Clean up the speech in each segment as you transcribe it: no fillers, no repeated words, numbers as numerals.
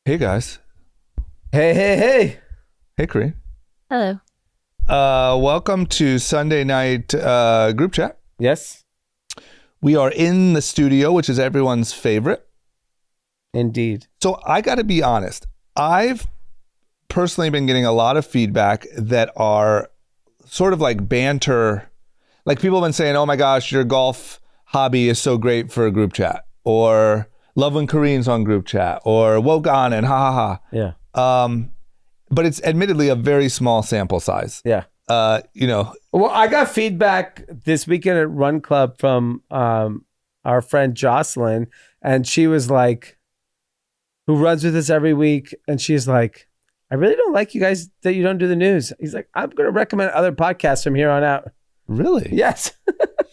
Hey guys. Hey. Hey Kareen. Hello. Welcome to Sunday night group chat. Yes. We are in the studio, which is everyone's favorite. Indeed. So I got to be honest. I've personally been getting a lot of feedback that are sort of like banter. Like people have been saying, oh my gosh, your golf hobby is so great for a group chat. Or love when Kareen's on group chat. Or woke on and ha ha ha. Yeah. But it's admittedly a very small sample size. Yeah. Well, I got feedback this weekend at Run Club from our friend Jocelyn, and she was like, who runs with us every week, and she's like, I really don't like you guys that you don't do the news. He's like, I'm going to recommend other podcasts from here on out. Really? Yes.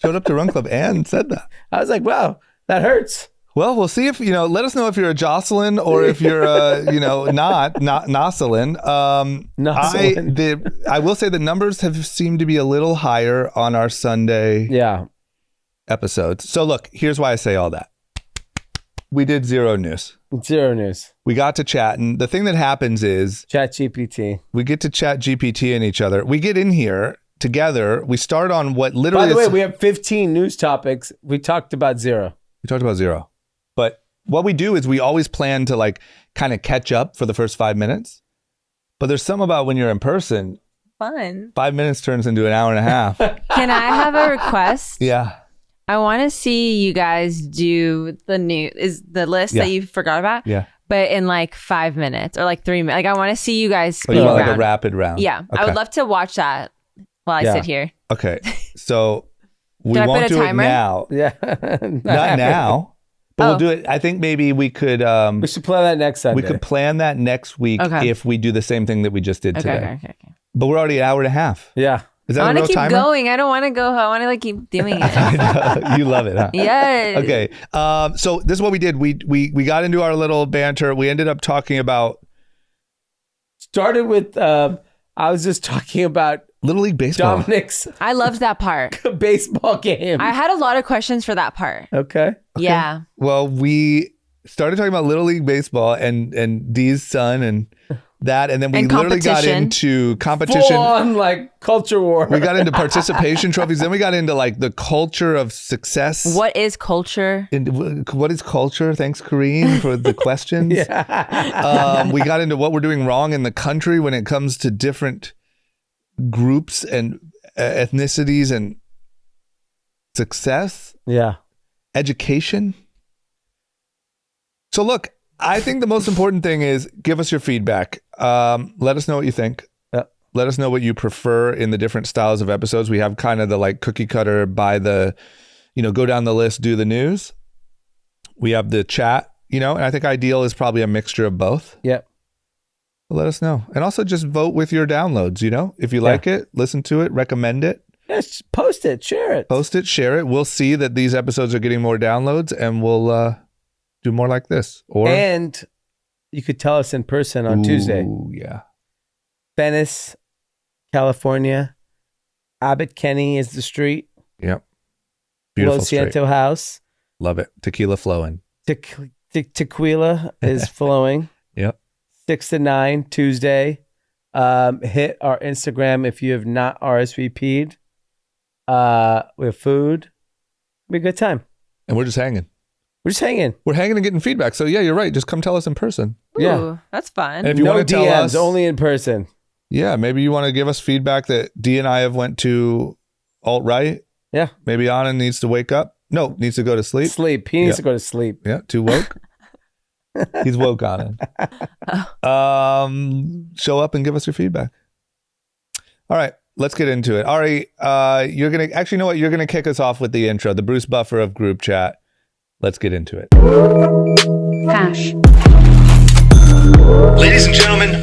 Showed up to Run Club and said that. I was like, wow, that hurts. Well, we'll see if, let us know if you're a Jocelyn or if you're not Nocelyn. I will say the numbers have seemed to be a little higher on our Sunday episodes. So look, here's why I say all that. We did zero news. We got to chat, and the thing that happens is ChatGPT. We get to ChatGPT and each other. We get in here together. We start on what literally. By the way, we have 15 news topics. We talked about zero. But what we do is we always plan to like kind of catch up for the first 5 minutes. But there's something about when you're in person. Fun. 5 minutes turns into an hour and a half. Can I have a request? Yeah. I want to see you guys do the list that you forgot about. Yeah. But in like 5 minutes or like 3 minutes. Like I want to see you guys speed you want round. like a rapid round? Yeah. Okay. I would love to watch that while I sit here. Okay. So we I won't put a do timer? it now. Yeah. Not now. But we'll do it. I think maybe we could. We should plan that next Sunday. We could plan that next week if we do the same thing that we just did today. Okay. But we're already an hour and a half. Yeah. Is that I a want real to keep timer? going. I don't want to go. I want to like keep doing it. I know. You love it, huh? Yes. Okay. So this is what we did. We got into our little banter. We ended up talking about. Started with. I was just talking about Little League Baseball. Dominic's I loved that part. baseball game. I had a lot of questions for that part. Okay. Yeah. Well, we started talking about Little League Baseball and Dee's son and that, and then we literally got into competition. Full on like culture war. We got into participation trophies. Then we got into like the culture of success. What is culture? What is culture? Thanks, Kareen, for the questions. We got into what we're doing wrong in the country when it comes to different groups and ethnicities and success. Yeah. Education. So look, I think the most important thing is give us your feedback. Let us know what you think. Let us know what you prefer in the different styles of episodes. We have kind of the like cookie cutter by the, go down the list, do the news. We have the chat, and I think ideal is probably a mixture of both. Yep. Let us know. And also just vote with your downloads, if you like it, listen to it, recommend it. Yes, post it, share it. Post it, share it. We'll see that these episodes are getting more downloads and we'll do more like this. And you could tell us in person on Tuesday. Ooh, yeah. Venice, California. Abbott Kinney is the street. Yep. Beautiful Los Ciento House. Love it. Tequila flowing. Tequila is flowing. Yep. 6 to 9 Tuesday. Hit our Instagram if you have not RSVP'd. We have food. Be a good time. And we're just hanging. We're hanging and getting feedback. So yeah, you're right. Just come tell us in person. Ooh, that's fun. And if you want to tell us, only in person. Yeah, maybe you want to give us feedback that Dee and I have went to alt-right. Yeah. Maybe Anand needs to wake up. No, needs to go to sleep. He needs to go to sleep. Yeah, too woke. He's woke, Anand. Show up and give us your feedback. All right, let's get into it. Ari, you're going to, actually, you know what? You're going to kick us off with the intro, the Bruce Buffer of group chat. Let's get into it. Hash. Ladies and gentlemen,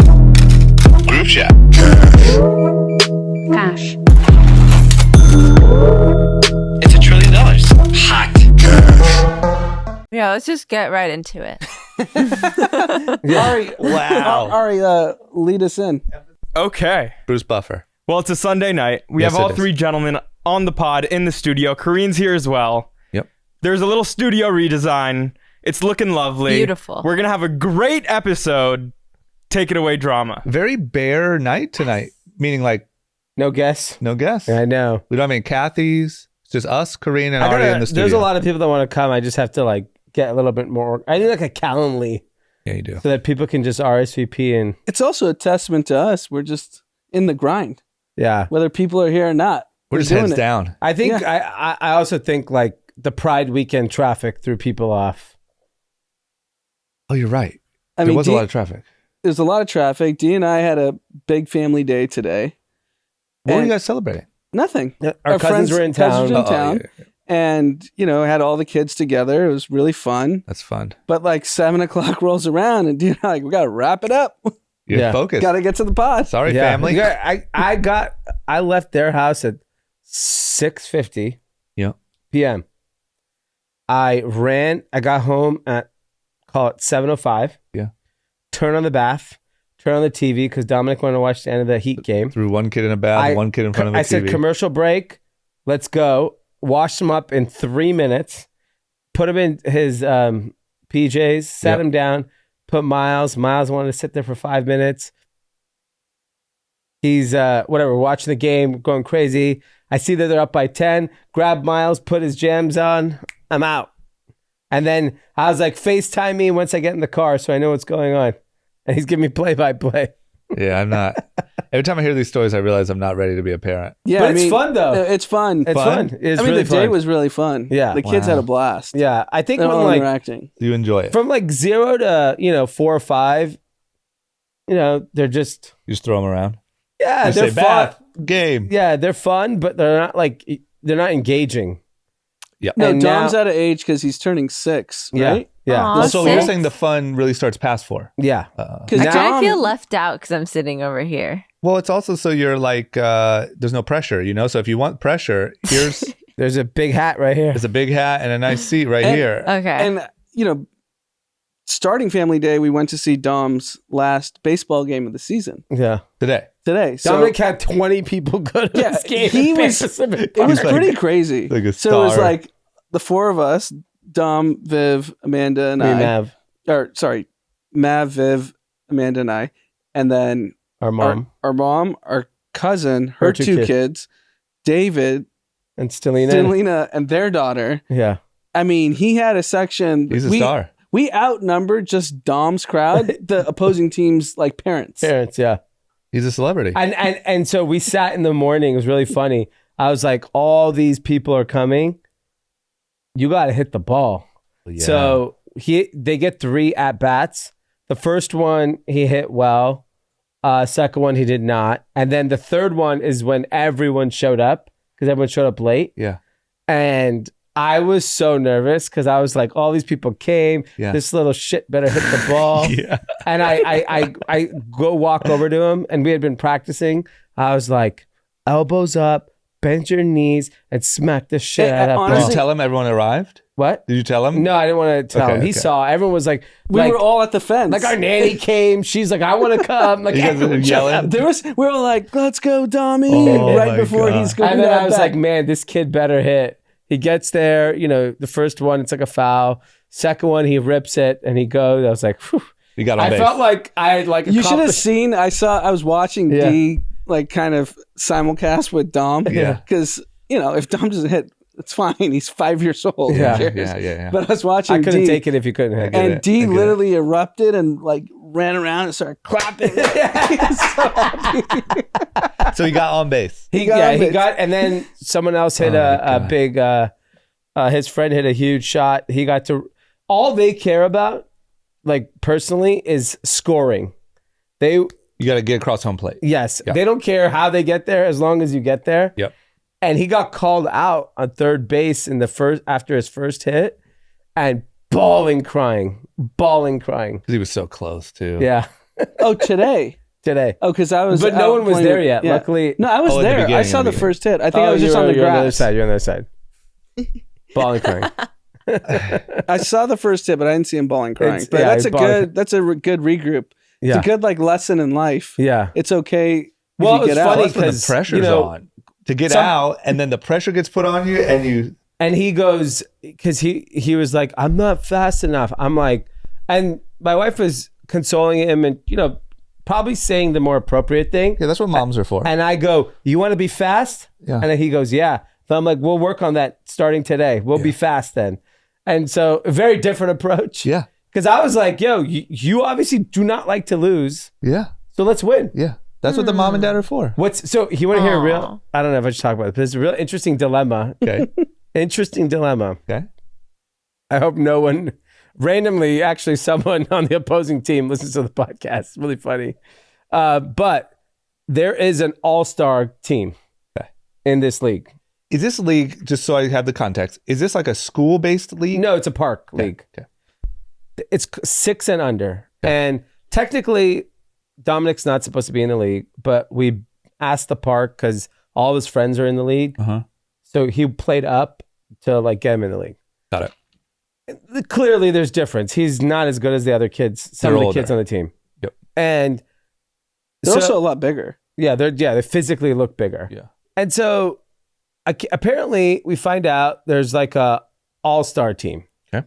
group chat. Hash. It's $1 trillion. Hot. Yeah, let's just get right into it. Ari, wow. Ari, lead us in. Okay. Bruce Buffer. Well, it's a Sunday night. We have all three gentlemen on the pod in the studio. Kareen's here as well. Yep. There's a little studio redesign. It's looking lovely. Beautiful. We're going to have a great episode. Take it away, drama. Very bare night tonight, meaning like No guess. no guests. I know. We don't have any Kathys. It's just us, Corinne, and Ari in the studio. There's a lot of people that want to come. I just have to like get a little bit more. I need like a Calendly Yeah, you do. so that people can just RSVP and It's also a testament to us. We're just in the grind, yeah. whether people are here or not. We're just doing heads it. down. I think I also think like the Pride weekend traffic threw people off. Oh, you're right. I There mean, was a lot of traffic. there's a lot of traffic. Dee and I had a big family day today. What were And you guys celebrating? Nothing. Our cousins were in town. Cousins were in town. Yeah. And, had all the kids together. It was really fun. That's fun. But like 7:00 rolls around and Dee and I like, we got to wrap it up. You're Yeah. focused. Got to get to the pod. Sorry, Yeah. family. Yeah, I left their house at 6:50 Yeah. p.m. I got home at call it 7:05. Yeah. Turn on the bath, turn on the TV because Dominic wanted to watch the end of the Heat game. Threw one kid in a bath, one kid in front of the I TV. said commercial break, let's go. Washed him up in 3 minutes, put him in his PJs, sat him down, put Miles wanted to sit there for 5 minutes. He's whatever, watching the game, going crazy. I see that they're up by 10, grab Miles, put his jams on, I'm out. And then I was like, FaceTime me once I get in the car so I know what's going on. And he's giving me play-by-play. Yeah, I'm not. Every time I hear these stories, I realize I'm not ready to be a parent. Yeah, But it's fun, though. It's fun. It's fun. It's really the day fun. was really fun. Yeah. The kids Wow. had a blast. Yeah, I think They're when all like interacting. You enjoy it. from like 0 to 4 or 5, they're just You just throw them around. yeah, You they're say fun. bath, game. Yeah, they're fun, but they're not engaging. Yep. No, And Dom's now- out of age because he's turning 6, right? Yeah, Aw, So you're six? saying the fun really starts past 4. yeah. Because I kind of feel left out because I'm sitting over here. Well, it's also so you're like, there's no pressure, So if you want pressure, here's There's a big hat right here. there's a big hat and a nice seat right here. Okay. And, starting family day, we went to see Dom's last baseball game of the season Yeah, Today. today. So Dominic had 20 people go to Yeah, this game. he in was- Pacific it was He's like- pretty crazy. like a So it was star. like the 4 of us, Dom, Viv, Amanda, and Park. I. Mav, Mav, Viv, Amanda, and I. And then our mom, our mom, our cousin, her Her two two kids. kids, David, and Stelina. Stelina, and their daughter. Yeah, I mean, he had a section. He's a star. We outnumbered just Dom's crowd, the opposing team's like parents. parents. Yeah, He's a celebrity. and so we sat in the morning. It was really funny. I was like, all these people are coming. You got to hit the ball. Yeah. So they get 3 at bats. The first one he hit well. Second one he did not. And then the third one is when everyone showed up because everyone showed up late. Yeah. And I was so nervous because I was like, all these people came. Yeah. This little shit better hit the ball. Yeah. And I go walk over to him, and we had been practicing. I was like, elbows up, bend your knees, and smack the shit Hey, out of that honestly- Did ball. you tell him everyone arrived? What? Did you tell him? No, I didn't want to tell Okay, him. He okay. saw. Everyone was like, We were all at the fence. like our nanny came. She's like, I want to come. Like You guys everyone were showed yelling? up. we were all like, let's go, Dommy, Oh, right my before God. he's going And to then that I was bat. like, man, this kid better hit. He gets there, the first one, it's like a foul. Second one, he rips it and he goes. I was like, whew. You got on I base. felt like I had like You should have accomplished- seen. I was watching Yeah. D like kind of simulcast with Dom. Yeah. Because if Dom doesn't hit, it's fine. He's 5 years old. Who Yeah. cares? Yeah. But I was watching. I couldn't D, take it if you couldn't hit. get and it. D I get literally erupted and like ran around and started clapping. He's so happy. So he got on base. He got it. got, and then someone else hit Oh, my a God. big, his friend hit a huge shot. He got to, all they care about, like personally, is scoring. You got to get across home plate. Yes, Yeah. they don't care how they get there as long as you get there. Yep. And he got called out on third base after his first hit, and bawling, crying. Because he was so close, too. Yeah, Oh, today. today. Oh, because I was. But no out one was playing there with- yet. yeah. Luckily, No, I was Oh, at the there. I beginning, saw at the the first hit. I think I was just on the you're on the other grass. side. You're on the other side. Bawling, crying. I saw the first hit, but I didn't see him bawling crying. It's- But yeah, that's he's a bawling. good. That's a good regroup. Yeah, It's a good like lesson in life. yeah. It's okay. If Well, you it's get out. funny That's when the 'cause, pressure's on. To get out, and then the pressure gets put on you, and you And he goes, because he was like, I'm not fast enough. I'm like, and my wife was consoling him and, probably saying the more appropriate thing. Yeah, that's what moms are for. And I go, you want to be fast? Yeah. And then he goes, yeah. So I'm like, we'll work on that starting today. We'll be fast then. And so a very different approach. Yeah. Because I was like, yo, you obviously do not like to lose. Yeah. So let's win. Yeah. That's what the mom and dad are for. So you want to hear a real, I don't know if I should talk about it, but it's a real interesting dilemma. Okay. Interesting dilemma. Okay. I hope no one randomly, actually someone on the opposing team listens to the podcast. It's really funny. But there is an all-star team in this league. Is this league, just so I have the context, is this like a school-based league? No, it's a park league. Okay. It's 6 and under. Okay. And technically, Dominic's not supposed to be in the league, but we asked the park because all of his friends are in the league. Uh-huh. So he played up to like get him in the league. Got it. Clearly, there's difference. He's not as good as the other kids. Some of the kids on the team. Yep. And they're also a lot bigger. Yeah, they physically look bigger. Yeah. And so apparently, we find out there's like a all-star team. Okay.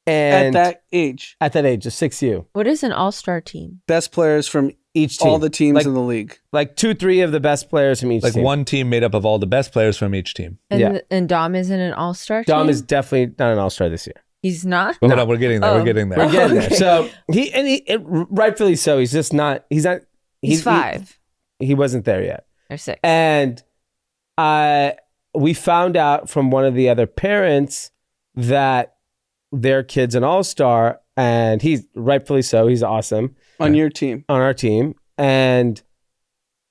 And at that age, a 6U, What is an all-star team? best players from each team, all the teams like, in the league. like 2-3 of the best players from each Like team. one team made up of all the best players from each team. And Dom isn't an all-star team? Dom is definitely not an all-star this year. He's not? But hold on, we're getting there. Oh. We're getting there. We're getting there. So he rightfully so. He's just not. He's 5. He wasn't there yet. Or 6. And we found out from one of the other parents that their kid's an all-star, and he's rightfully so. He's awesome On your team. on our team. And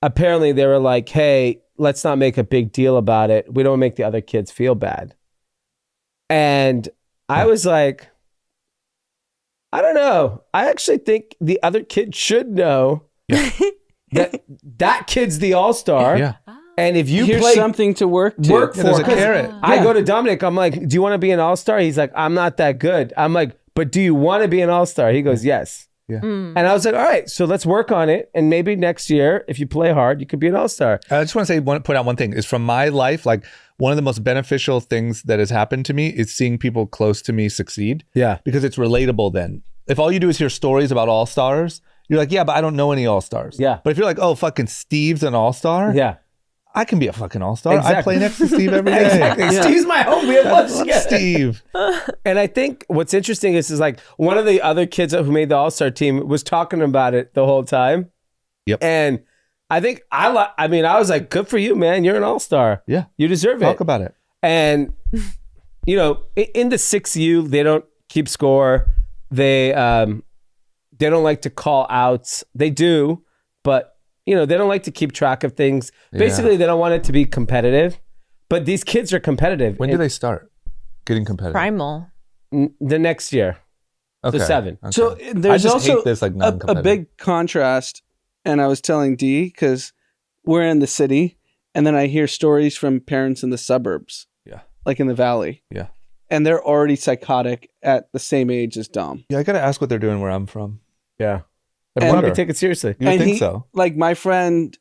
apparently they were like, "Hey, let's not make a big deal about it. We don't make the other kids feel bad." And I was like, I don't know. I actually think the other kid should know that kid's the all-star. Yeah. And if you Here's play something to work to. work Yeah, there's for a carrot. I go to Dominic. I'm like, do you want to be an all-star? He's like, I'm not that good. I'm like, but do you want to be an all-star? He goes, yes. Yeah. And I was like, all right, so let's work on it. And maybe next year, if you play hard, you could be an all-star. I just want to point out one thing is from my life, like one of the most beneficial things that has happened to me is seeing people close to me succeed. Yeah. Because it's relatable then. If all you do is hear stories about all-stars, you're like, yeah, but I don't know any all-stars. Yeah. But if you're like, oh, fucking Steve's an all-star. Yeah. I can be a fucking all-star. Exactly. I play next to Steve every day. Exactly. Yeah. Steve's my home. We have I lunch love together. Steve. And I think what's interesting is like one of the other kids who made the all-star team was talking about it the whole time. Yep. And I think I was like, good for you, man. You're an all-star. Yeah. You deserve it. Talk about it. And, in the 6U, they don't keep score. They don't like to call outs. They do, but, they don't like to keep track of things. Basically, they don't want it to be competitive. But these kids are competitive. When do they start getting competitive? Primal. The next year. Okay. So 7. Okay. So I there's just also hate this like a non-competitive. big contrast. And I was telling Dee, because we're in the city, and then I hear stories from parents in the suburbs. Yeah. Like in the valley. Yeah. And they're already psychotic at the same age as Dom. Yeah, I gotta ask what they're doing where I'm from. Yeah. I They wonder. probably take it seriously. You would And think he- so. Like my friend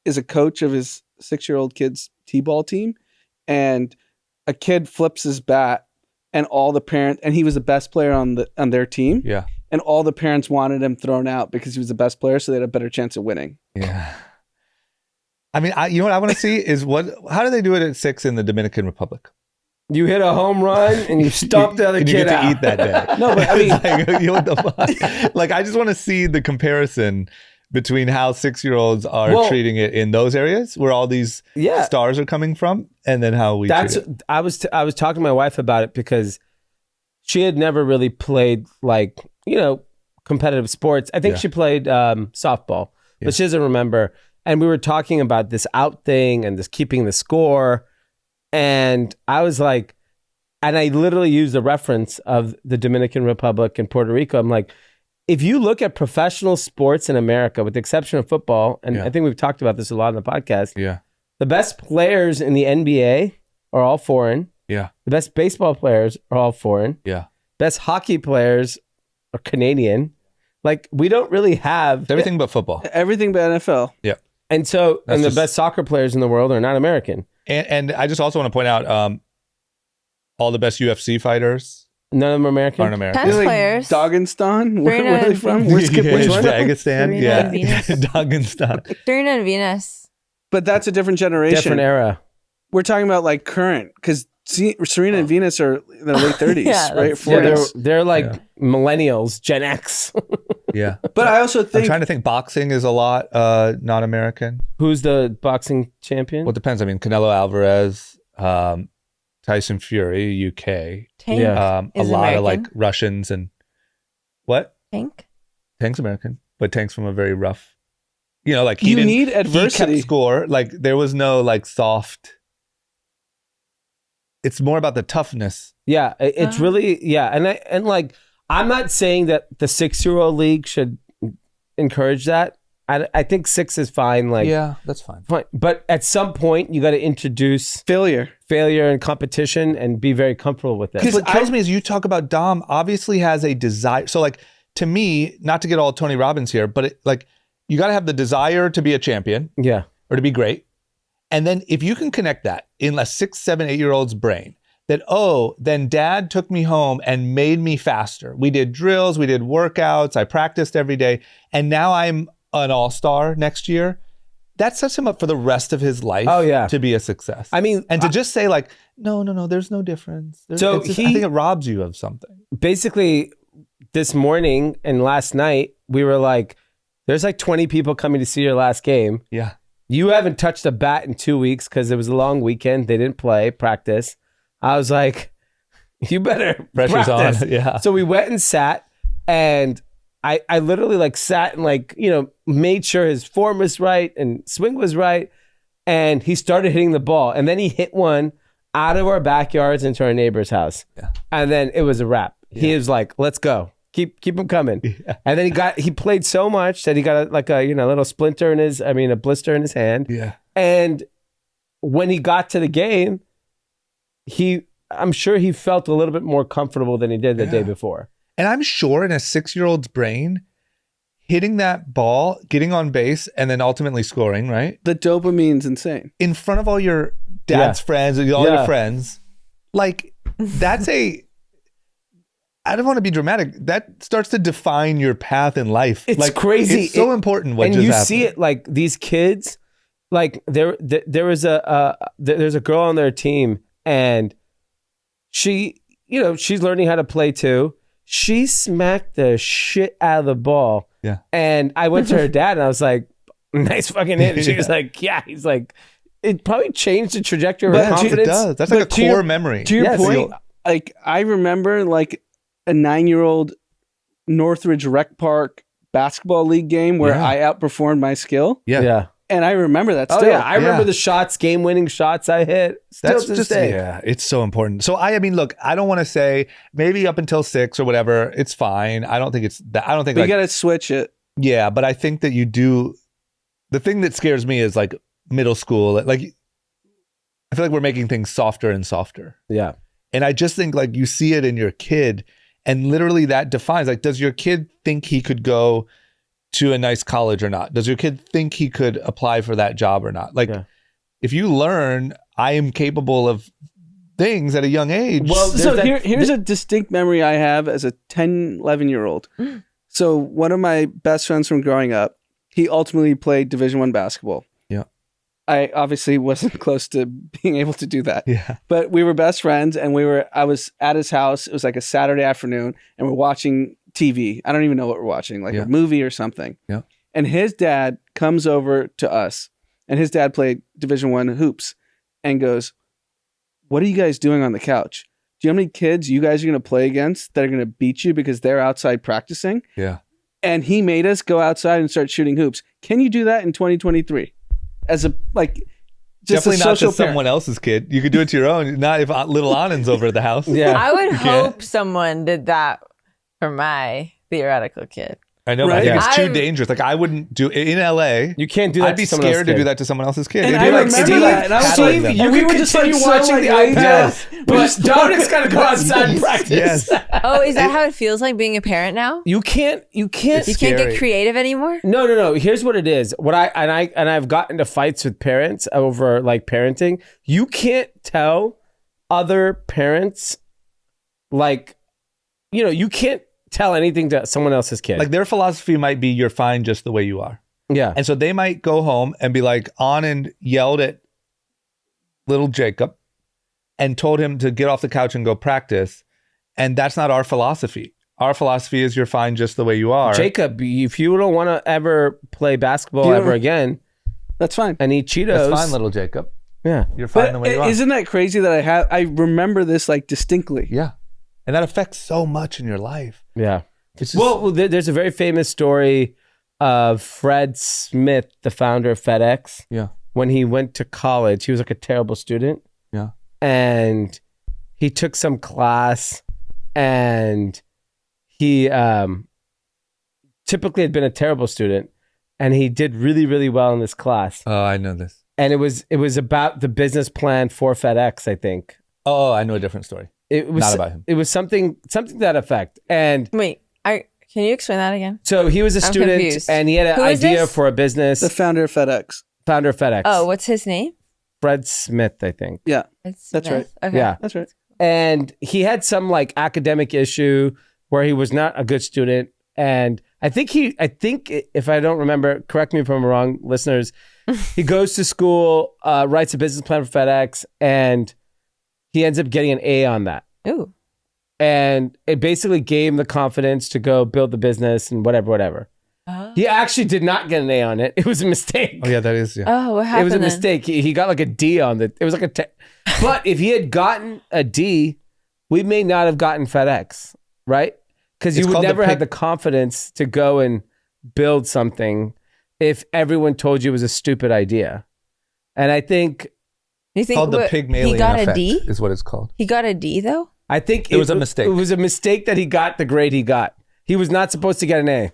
is a coach of his 6-year-old kid's t-ball team, and a kid flips his bat, and all the parents, and he was the best player on their team, Yeah. and all the parents wanted him thrown out because he was the best player, so they had a better chance of winning. Yeah. I mean, you know what I want to see is how do they do it at 6 in the Dominican Republic? You hit a home run and you stomp the other And kid you get out. to eat that day. No, but I mean, like, you know what the fuck? Like, I just want to see the comparison between how 6-year-olds are treating it in those areas where all these stars are coming from, and then how we treat it. I was talking to my wife about it because she had never really played like, competitive sports. I think she played softball, but she doesn't remember. And we were talking about this out thing and this keeping the score. And I was like, and I literally used the reference of the Dominican Republic and Puerto Rico. I'm like, if you look at professional sports in America, with the exception of football, and I think we've talked about this a lot in the podcast, the best players in the NBA are all foreign. Yeah. The best baseball players are all foreign. Yeah. Best hockey players are Canadian. Like, we don't really have It's everything but football. everything but NFL. Yeah. And so, That's the just- best soccer players in the world are not American. And I just also want to point out, all the best UFC fighters None of them are American. aren't American. Tennis Like players. Dagestan? Where Serena are they and from? Venus. Where's which one? Dagestan. Serena Yeah. and Venus. Dagestan. Serena and Venus. But that's a different generation. Different era. We're talking about like current, because Serena and Venus are in their late 30s, Yeah, right? that's- Yeah, 40s. they're like millennials, Gen X. Yeah. But I also I'm think trying to think. Boxing is a lot non-American. Who's the boxing champion? Well, it depends. I mean, Canelo Alvarez, Tyson Fury, UK. Tank. Yeah. A Is lot of American. like Russians and what? Tank. Tank's American, but Tank's from a very rough. Like you didn't- need he adversity. kept score. Like there was no like soft. It's more about the toughness. Yeah, it's really and I'm not saying that the 6-year-old league should encourage that. I think 6 is fine. Like that's fine. fine, but at some point you got to introduce Failure. failure and competition and be very comfortable with it. Because what kills me is you talk about Dom obviously has a desire. So like to me, not to get all Tony Robbins here, but you got to have the desire to be a champion Yeah, or to be great. And then if you can connect that in a 6, 7, 8-year-old's brain, that, then dad took me home and made me faster. We did drills, we did workouts, I practiced every day. And now I'm an all-star next year. That sets him up for the rest of his life Oh, yeah. to be a success. I mean, and to just say like, no, there's no difference. So I think it robs you of something. basically this morning and last night we were like, there's like 20 people coming to see your last game. Yeah. You haven't touched a bat in 2 weeks because it was a long weekend. They didn't play practice. I was like, you better Pressure's practice. on. Yeah. So we went and sat, and I literally like sat and made sure his form was right and swing was right. And he started hitting the ball, and then he hit one out of our backyards into our neighbor's house. Yeah. And then it was a wrap. He was like, let's go. Keep him coming. Yeah. And then he played so much that he got a little splinter a blister in his hand. Yeah. And when he got to the game, I'm sure he felt a little bit more comfortable than he did the day before. And I'm sure in a 6-year-old's brain, hitting that ball, getting on base, and then ultimately scoring, right? The dopamine's insane. In front of all your dad's friends, or all Yeah. your friends. Like, that's I don't want to be dramatic. That starts to define your path in life. It's like, crazy. It's so important what and just you happened. see it like these kids, like there was there's a girl on their team, and she's learning how to play too. She smacked the shit out of the ball. Yeah. And I went to her dad and I was like, nice fucking hit. And she was like, yeah. He's like, it probably changed the trajectory of her But confidence. It does. That's like a But to your- core memory. To your Yes. point, like I remember like a 9-year-old Northridge Rec Park basketball league game where Yeah. I outperformed my skill. Yeah. Yeah. And I remember that Oh still. yeah. I remember Yeah. the shots, game-winning shots I hit. Still That's to this just, day. yeah, it's so important. So I mean, look, I don't want to say maybe up until 6 or whatever, it's fine. I don't think it's that. I don't think But like, you got to switch it. yeah, but I think that you do. The thing that scares me is like middle school. Like, I feel like we're making things softer and softer. Yeah. And I just think like you see it in your kid, and literally that defines like, does your kid think he could go to a nice college or not? Does your kid think he could apply for that job or not? Like, Yeah. if you learn, I am capable of things at a young age. Well, So there's that- here's a distinct memory I have as a 10, 11-year-old. So one of my best friends from growing up, he ultimately played Division I basketball. Yeah. I obviously wasn't close to being able to do that. yeah, But we were best friends, and I was at his house. It was like a Saturday afternoon, and we're watching TV. I don't even know what we're watching, like Yeah. a movie or something. Yeah. And his dad comes over to us, and his dad played Division I hoops, and goes, "What are you guys doing on the couch? Do you know how many kids you guys are going to play against that are going to beat you because they're outside practicing?" yeah. And he made us go outside and start shooting hoops. Can you do that in 2023? As a like, just Definitely a not to social parent. someone else's kid. You could do it to your own. Not if little Anand's over at the house. Yeah. I would Yeah. hope someone did that for my theoretical kid. I know, but I Right? think it's too I'm- dangerous. Like I wouldn't do in LA. You can't do that. I'd be to someone else's scared to kid. do that to someone else's kid. And It'd I be like, remember Steve, that, and I was paddling like, them. you And we could were just just continue so, watching the iPad. Yes. But Dominic's got to go outside and practice. Yes. Oh, is that how it feels like being a parent now? You can't. You can't scary. get creative anymore? No. Here's what it is. I've gotten into fights with parents over like parenting. You can't tell other parents, like, you can't tell anything to someone else's kid. Like their philosophy might be you're fine just the way you are. Yeah. And so they might go home and be like, Anand yelled at little Jacob and told him to get off the couch and go practice. And that's not our philosophy. Our philosophy is you're fine just the way you are. Jacob, if you don't want to ever play basketball ever again, that's fine. And eat Cheetos. That's fine, little Jacob. Yeah. You're fine the way you are. Isn't that crazy that I remember this like distinctly? Yeah. And that affects so much in your life. Yeah. It's just, Well, there's a very famous story of Fred Smith, the founder of FedEx. Yeah. When he went to college, he was like a terrible student. Yeah. And he took some class and he typically had been a terrible student and he did really, really well in this class. Oh, I know this. And it was about the business plan for FedEx, I think. Oh, I know a different story. It was not about him. It was something to that effect. And Wait, can you explain that again? so he was a I'm student confused. and he had an Who is idea this? for a business. The founder of FedEx. Founder of FedEx. Oh, what's his name? Fred Smith, I think. Yeah, It's That's Smith? Okay. Yeah. that's right. And he had some like academic issue where he was not a good student. And I think if I don't remember, correct me if I'm wrong, listeners, he goes to school, writes a business plan for FedEx, and he ends up getting an A on that. Ooh. And it basically gave him the confidence to go build the business and whatever. Oh. He actually did not get an A on it. It was a mistake. Oh, yeah, that is. Yeah. Oh, what happened? It was a then? mistake. He got like a D on it. It was like but if he had gotten a D, we may not have gotten FedEx, right? Because you It's would called the never have pig- the confidence to go and build something if everyone told you it was a stupid idea. And I think You think Called the what, Pygmalion he got effect a D? is what it's called. He got a D though? It was a mistake. It was a mistake that he got the grade he got. He was not supposed to get an A.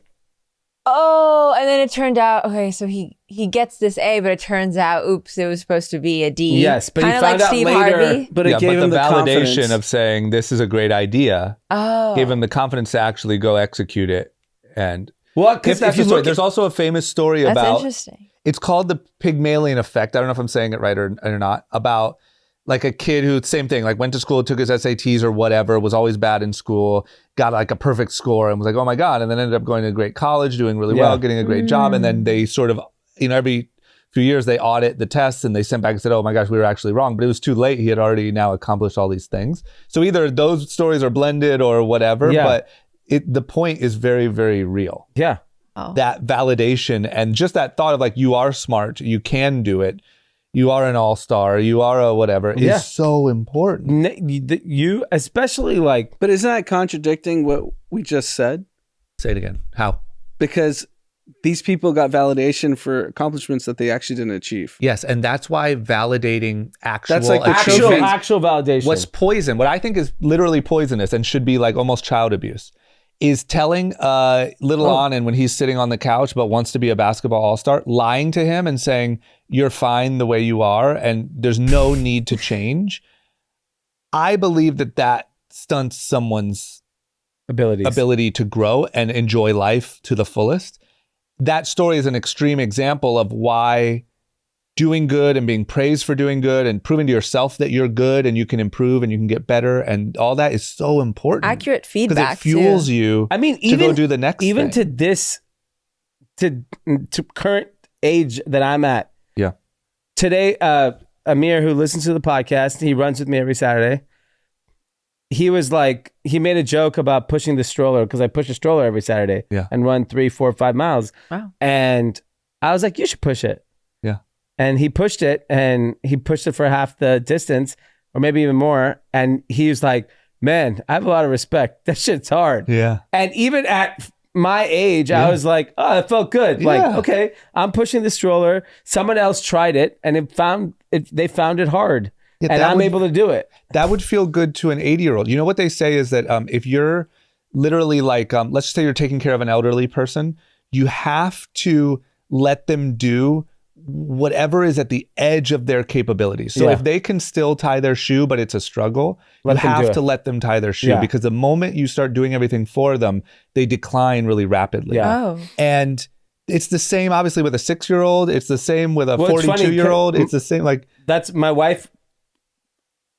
Oh, and then it turned out so he gets this A, but it turns out, oops, it was supposed to be a D. Yes, but he Kinda found like out Steve later- Harvey. But it gave but him the the validation confidence. of saying this is a great idea Oh, gave him the confidence to actually go execute it. And Well, because if you look, there's also a famous story that's about interesting. it's called the Pygmalion effect. I don't know if I'm saying it right or not. About like a kid who, same thing, like went to school, took his SATs or whatever, was always bad in school, got like a perfect score and was like, oh my God. And then ended up going to a great college, doing really well, getting a great job. And then they sort of, every few years they audit the tests and they sent back and said, oh my gosh, we were actually wrong. But it was too late. He had already now accomplished all these things. So either those stories are blended or whatever, but the point is very, very real. Yeah. Oh. That validation and just that thought of like, you are smart, you can do it, you are an all-star, you are a whatever, is so important. You, especially like, But isn't that contradicting what we just said? Say it again. How? Because these people got validation for accomplishments that they actually didn't achieve. Yes, and that's why validating actual That's like the achievements- actual validation. what's poison, what I think is literally poisonous and should be like almost child abuse, is telling little Anand when he's sitting on the couch but wants to be a basketball all-star, lying to him and saying, you're fine the way you are and there's no need to change. I believe that stunts someone's ability to grow and enjoy life to the fullest. That story is an extreme example of why doing good and being praised for doing good and proving to yourself that you're good and you can improve and you can get better and all that is so important. Accurate Because feedback it fuels too. you I mean, to go do the next even thing. to this, to current age that I'm at. Yeah. Today, Amir, who listens to the podcast, he runs with me every Saturday. He was like, he made a joke about pushing the stroller because I push a stroller every Saturday and run 3, 4, 5 miles. Wow. And I was like, you should push it. Yeah. And he pushed it for half the distance or maybe even more. And he was like, man, I have a lot of respect. That shit's hard. Yeah. And even at my age, I was like, oh, it felt good. Like, okay, I'm pushing the stroller. Someone else tried it and they found it hard. Yeah, and I'm able to do it. That would feel good to an 80-year-old. You know what they say is that if you're literally like, let's just say you're taking care of an elderly person, you have to let them do whatever is at the edge of their capabilities. So if they can still tie their shoe, but it's a struggle, you have to let them tie their shoe because the moment you start doing everything for them, they decline really rapidly. Yeah. Oh. And it's the same, obviously, with a 6-year-old. It's the same with a Well, it's funny, 42-year-old. It's the same, like... That's my wife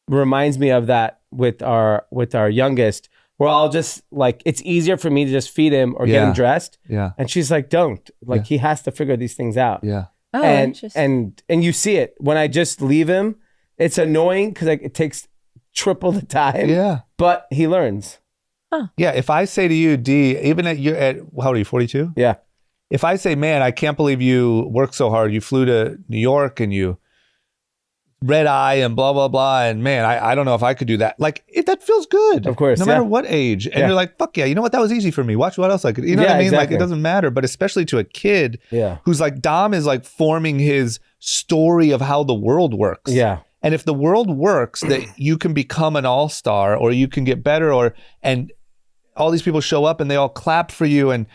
reminds me of that with our youngest, where I'll just like, it's easier for me to just feed him or get him dressed. Yeah. And she's like, don't. Like he has to figure these things out. Yeah. Oh, and interesting. and you see it when I just leave him. It's annoying because like, it takes triple the time. Yeah. But he learns. Yeah. If I say to you, D, even at how old are you, 42? Yeah. If I say, man, I can't believe you worked so hard. You flew to New York and you red eye and blah, blah, blah. And man, I don't know if I could do that. Like that feels good. Of course. No matter what age. And you're like, fuck yeah. You know what? That was easy for me. Watch what else I could. You know what I mean? Exactly. Like it doesn't matter, but especially to a kid who's like, Dom is like forming his story of how the world works. Yeah. And if the world works, that you can become an all-star or you can get better and all these people show up and they all clap for you and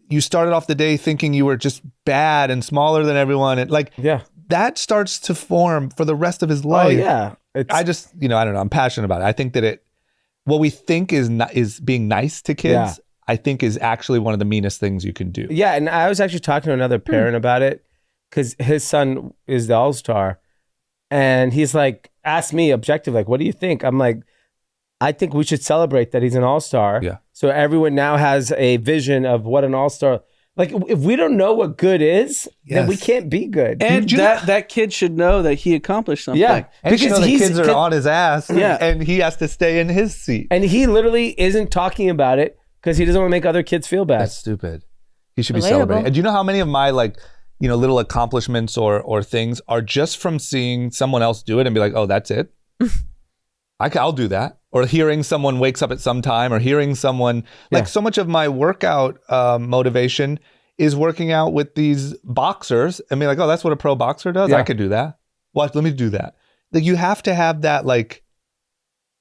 you started off the day thinking you were just bad and smaller than everyone. And like, that starts to form for the rest of his life. Oh yeah. I just, I don't know. I'm passionate about it. I think that what we think is being nice to kids, I think is actually one of the meanest things you can do. Yeah. And I was actually talking to another parent about it because his son is the all-star and he's like, asked me objective, like, what do you think? I'm like, I think we should celebrate that he's an all-star. Yeah. So everyone now has a vision of what an all-star. Like if we don't know what good is, then we can't be good. And that kid should know that he accomplished something. Yeah. And because the kids are on his ass and he has to stay in his seat. And he literally isn't talking about it because he doesn't want to make other kids feel bad. That's stupid. He should be celebrating. And do you know how many of my little accomplishments or things are just from seeing someone else do it and be like, oh, that's it? I'll do that. Or hearing someone wakes up at some time or hearing someone, so much of my workout motivation is working out with these boxers and be like, oh, that's what a pro boxer does? I could do that. Let me do that. Like you have to have that, like,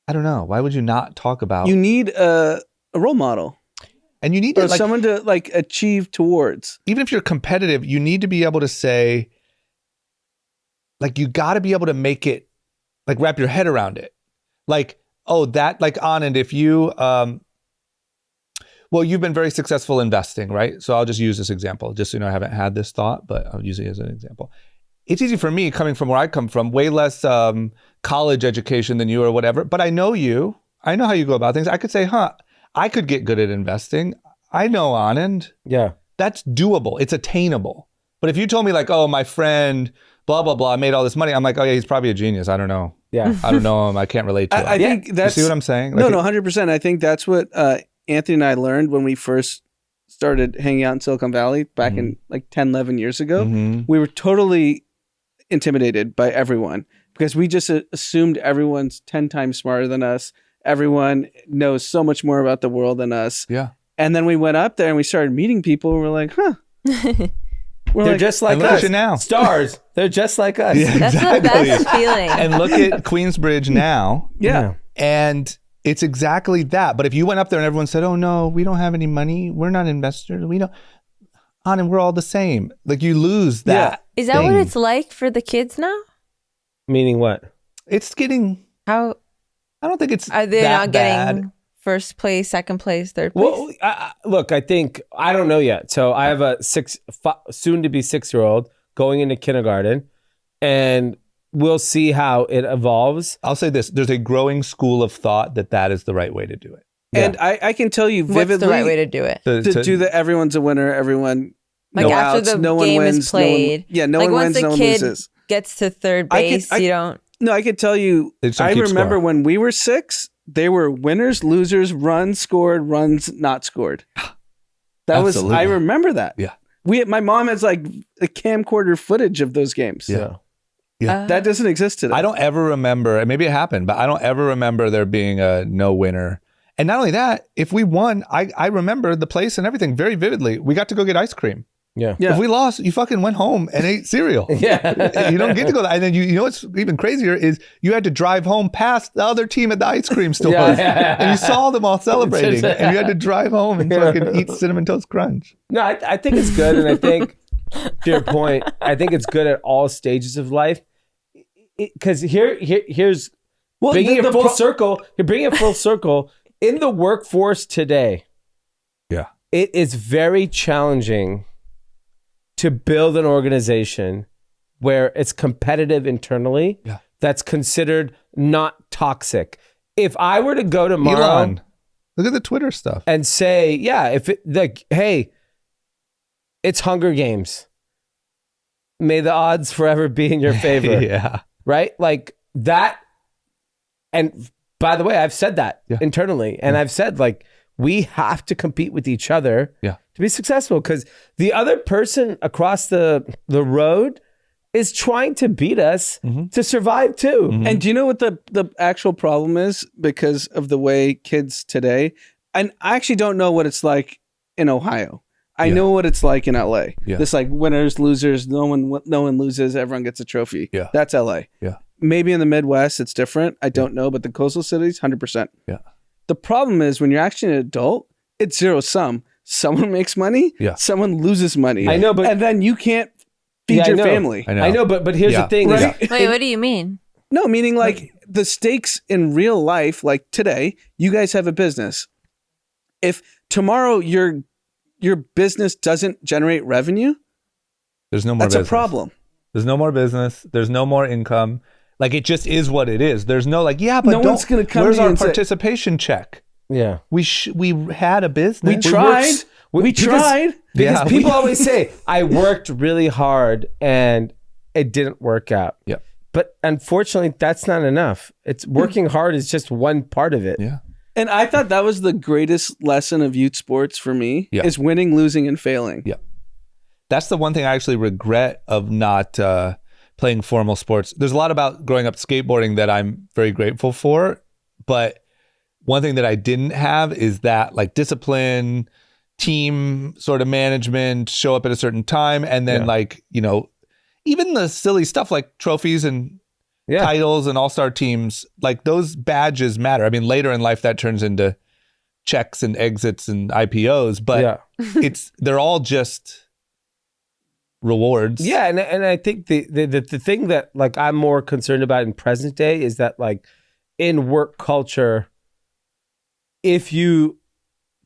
I don't know. Why would you not talk about? You need a role model. And you need to someone to like achieve towards. Even if you're competitive, you need to be able to say, like, you got to be able to make it, like, wrap your head around it. Like, oh, that, like, Anand, if you, you've been very successful investing, right? So I'll just use this example, just so you know I haven't had this thought, but I'll use it as an example. It's easy for me, coming from where I come from, way less college education than you or whatever, but I know you. I know how you go about things. I could say, I could get good at investing. I know Anand. Yeah. That's doable. It's attainable. But if you told me like, oh, my friend, blah, blah, blah, made all this money, I'm like, oh yeah, he's probably a genius. I don't know. Yeah. I don't know him. I can't relate to him. I think that's... You see what I'm saying? Like, no, 100%. I think that's what Anthony and I learned when we first started hanging out in Silicon Valley back in like 10, 11 years ago. Mm-hmm. We were totally intimidated by everyone because we just assumed everyone's 10 times smarter than us. Everyone knows so much more about the world than us. Yeah. And then we went up there and we started meeting people and we're like, They're just like us. Now. Stars. They're just like us. Yeah, That's the best feeling. And look at Queensbridge now. Yeah. And it's exactly that. But if you went up there and everyone said, oh no, we don't have any money. We're not investors. We don't. And we're all the same. Like you lose that. Yeah. Is that what it's like for the kids now? Meaning what? It's getting. How? I don't think it's. Are they that not getting bad. first place, second place, third place? Well, look, I think, I don't know yet. So I have a soon to be 6-year-old going into kindergarten, and we'll see how it evolves. I'll say this. There's a growing school of thought that is the right way to do it. And I can tell you vividly. What's the right way to do it? To do the everyone's a winner, everyone. Like no after outs, the no one game wins, is played. No one wins, no one loses. Once the kid gets to third base, you don't. No, I could tell you, I remember when we were 6, they were winners, losers, runs scored, runs not scored. That was, I remember that. Yeah. My mom has like a camcorder footage of those games. Yeah. That doesn't exist today. I don't ever remember, and maybe it happened, but I don't ever remember there being a no winner. And not only that, if we won, I remember the place and everything very vividly. We got to go get ice cream. Yeah. If we lost, you fucking went home and ate cereal. Yeah. You don't get to go. And then you know what's even crazier is you had to drive home past the other team at the ice cream store. And you saw them all celebrating. And you had to drive home and fucking eat Cinnamon Toast Crunch. No, I think it's good. And I think, to your point, I think it's good at all stages of life. Because here's bringing it full circle. You're bringing it full circle. In the workforce today, it is very challenging to build an organization where it's competitive internally, that's considered not toxic. If I were to go tomorrow, Elon. Look at the Twitter stuff. and say, yeah, if it like, hey, it's Hunger Games. May the odds forever be in your favor. Yeah. Right? Like that. And by the way, I've said that internally. And I've said, like, we have to compete with each other to be successful, because the other person across the road is trying to beat us to survive too. And do you know what the actual problem is? Because of the way kids today, and I actually don't know what it's like in Ohio. I know what it's like in LA. Yeah. This like winners, losers, no one loses, everyone gets a trophy. Yeah. That's LA. Yeah. Maybe in the Midwest it's different. I don't know, but the coastal cities, 100%. Yeah. The problem is when you're actually an adult, it's zero sum. Someone makes money, someone loses money. I know, but and then you can't feed your family. I know, but here's the thing. Right? Is, Wait, what do you mean? No, meaning like the stakes in real life, like today, you guys have a business. If tomorrow your business doesn't generate revenue, there's no more that's business. a problem. There's no more business. There's no more income. Like, it just is what it is. There's no like, but no one's going to come where's to you our and say, participation check? yeah. We had a business. we tried. We tried. Because people always say, I worked really hard and it didn't work out. Yeah. But unfortunately, that's not enough. It's working hard is just one part of it. Yeah. And I thought that was the greatest lesson of youth sports for me is winning, losing, and failing. Yeah. That's the one thing I actually regret of not playing formal sports. There's a lot about growing up skateboarding that I'm very grateful for. But one thing that I didn't have is that like discipline, team sort of management, show up at a certain time. And then like, you know, even the silly stuff like trophies and titles and all-star teams, like those badges matter. I mean, later in life that turns into checks and exits and IPOs, but they're all just rewards. Yeah, and I think the thing that like I'm more concerned about in present day is that like in work culture, if you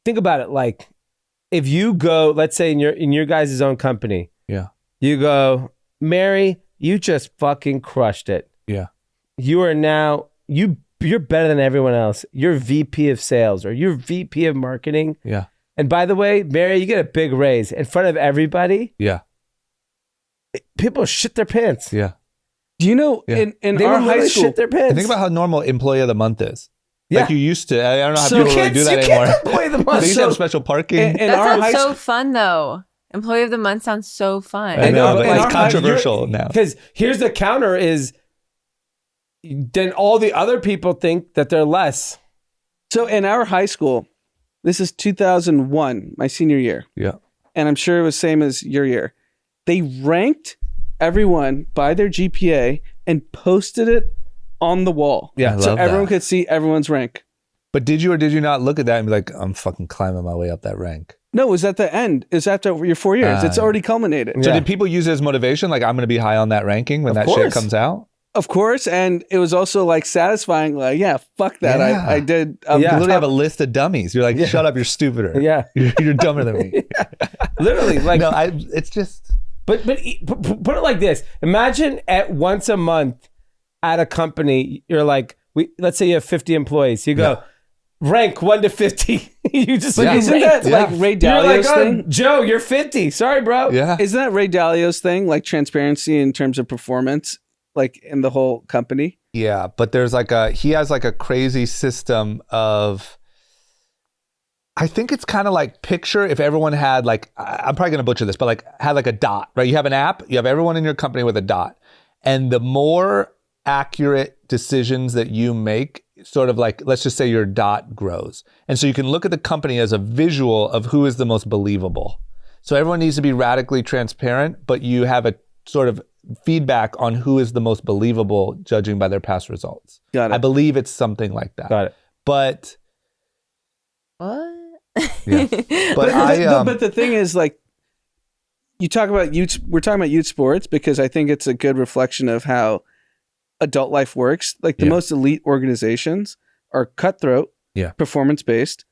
think about it, like if you go, let's say in your guys' own company, you go, Mary, you just fucking crushed it. Yeah. You are now you're better than everyone else. You're VP of sales or you're VP of marketing. Yeah. And by the way, Mary, you get a big raise in front of everybody. Yeah. People shit their pants. Yeah. Do you know in They our would high literally school, shit their pants. And think about how normal employee of the month is. Yeah. Like you used to. I don't know how So people really do that you anymore. can't employ the month. They used to have special parking. in That our high sounds so school, fun, though. Employee of the month sounds so fun. I know, but in it's our- controversial now. Because here's the counter is then all the other people think that they're less. so in our high school, this is 2001, my senior year. Yeah. And I'm sure it was same as your year. They ranked everyone by their GPA and posted it on the wall. Yeah, I So love everyone that. could see everyone's rank. But did you or did you not look at that and be like, I'm fucking climbing my way up that rank? No, it was at the end. It's after your 4 years. It's already culminated. So Yeah. did people use it as motivation? Like, I'm going to be high on that ranking when Of that shit course. comes out? Of course. And it was also like satisfying. Like, yeah, fuck that. Yeah. I did. Yeah. You literally have a list of dummies. You're like, shut up, you're stupider. Yeah. You're dumber than me. Literally. Like, No, it's just... but put it like this. Imagine at once a month at a company, you're like, let's say you have 50 employees. You go, rank 1 to 50. You just But like, isn't that like Ray you're like, Dalio's oh, thing? Joe, you're 50. Sorry, bro. Yeah. Isn't that Ray Dalio's thing? Like transparency in terms of performance, like in the whole company? Yeah, but there's he has like a crazy system of... I think it's kind of like picture if everyone had like, I'm probably going to butcher this, but like had like a dot, right? You have an app, you have everyone in your company with a dot. And the more accurate decisions that you make, sort of like, let's just say your dot grows. And so you can look at the company as a visual of who is the most believable. So everyone needs to be radically transparent, but you have a sort of feedback on who is the most believable judging by their past results. Got it. I believe it's something like that. Got it. But What? yeah, But the thing is, like, you talk about youth. We're talking about youth sports because I think it's a good reflection of how adult life works. Like the most elite organizations are cutthroat, performance based,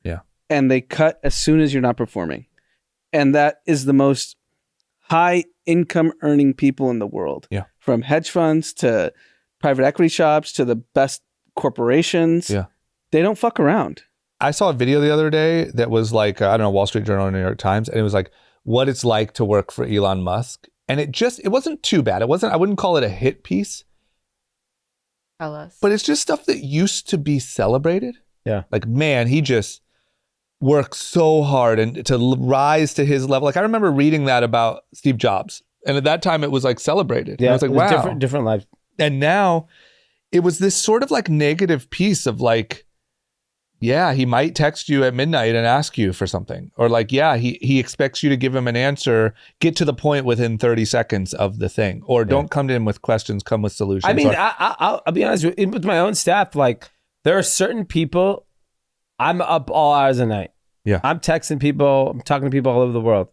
and they cut as soon as you're not performing, and that is the most high income earning people in the world. Yeah, from hedge funds to private equity shops to the best corporations. Yeah. They don't fuck around. I saw a video the other day that was like, I don't know, Wall Street Journal or New York Times. And it was like what it's like to work for Elon Musk. And it wasn't too bad. I wouldn't call it a hit piece. Tell us. But it's just stuff that used to be celebrated. Yeah. Like, man, he just worked so hard and to rise to his level. Like, I remember reading that about Steve Jobs. And at that time, it was like celebrated. Yeah. I was like, wow. Different lives. And now it was this sort of like negative piece of like, yeah, he might text you at midnight and ask you for something. Or like, yeah, he expects you to give him an answer, get to the point within 30 seconds of the thing. Or don't come to him with questions, come with solutions. I mean, Or, I'll be honest with my own staff. Like, there are certain people, I'm up all hours of the night. Yeah. I'm texting people, I'm talking to people all over the world.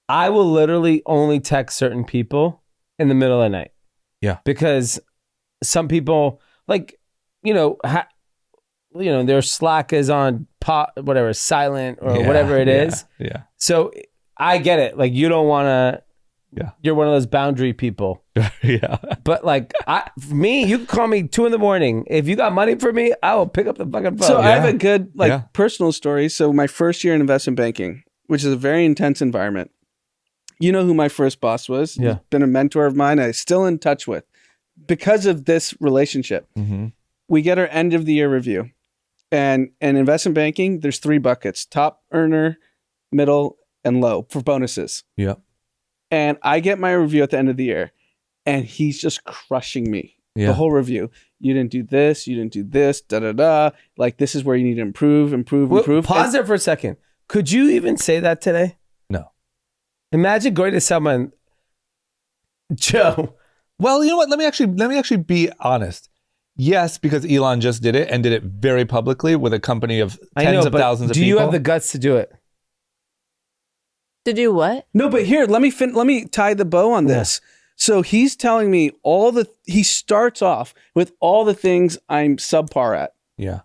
I will literally only text certain people in the middle of the night. Yeah. Because some people, like, their Slack is on silent or whatever it is. Yeah. So I get it. Like, you don't want to. Yeah. You're one of those boundary people. Yeah. But like, for me, you can call me 2 a.m. If you got money for me, I will pick up the fucking phone. So I have a good personal story. So my first year in investment banking, which is a very intense environment. You know who my first boss was? Yeah. He's been a mentor of mine. I'm still in touch with because of this relationship. Mm-hmm. We get our end of the year review. And in investment banking, there's 3 buckets: top earner, middle, and low for bonuses. Yeah. And I get my review at the end of the year, and he's just crushing me. Yeah. The whole review. You didn't do this. You didn't do this. Da da da. Like, this is where you need to improve. Pause there for a second. Could you even say that today? No. Imagine going to someone, Joe. Well, you know what? Let me actually be honest. Yes, because Elon just did it and did it very publicly with a company of tens of thousands of people. Do you have the guts to do it? To do what? No, but here, let me tie the bow on this. So he's telling me he starts off with all the things I'm subpar at. Yeah.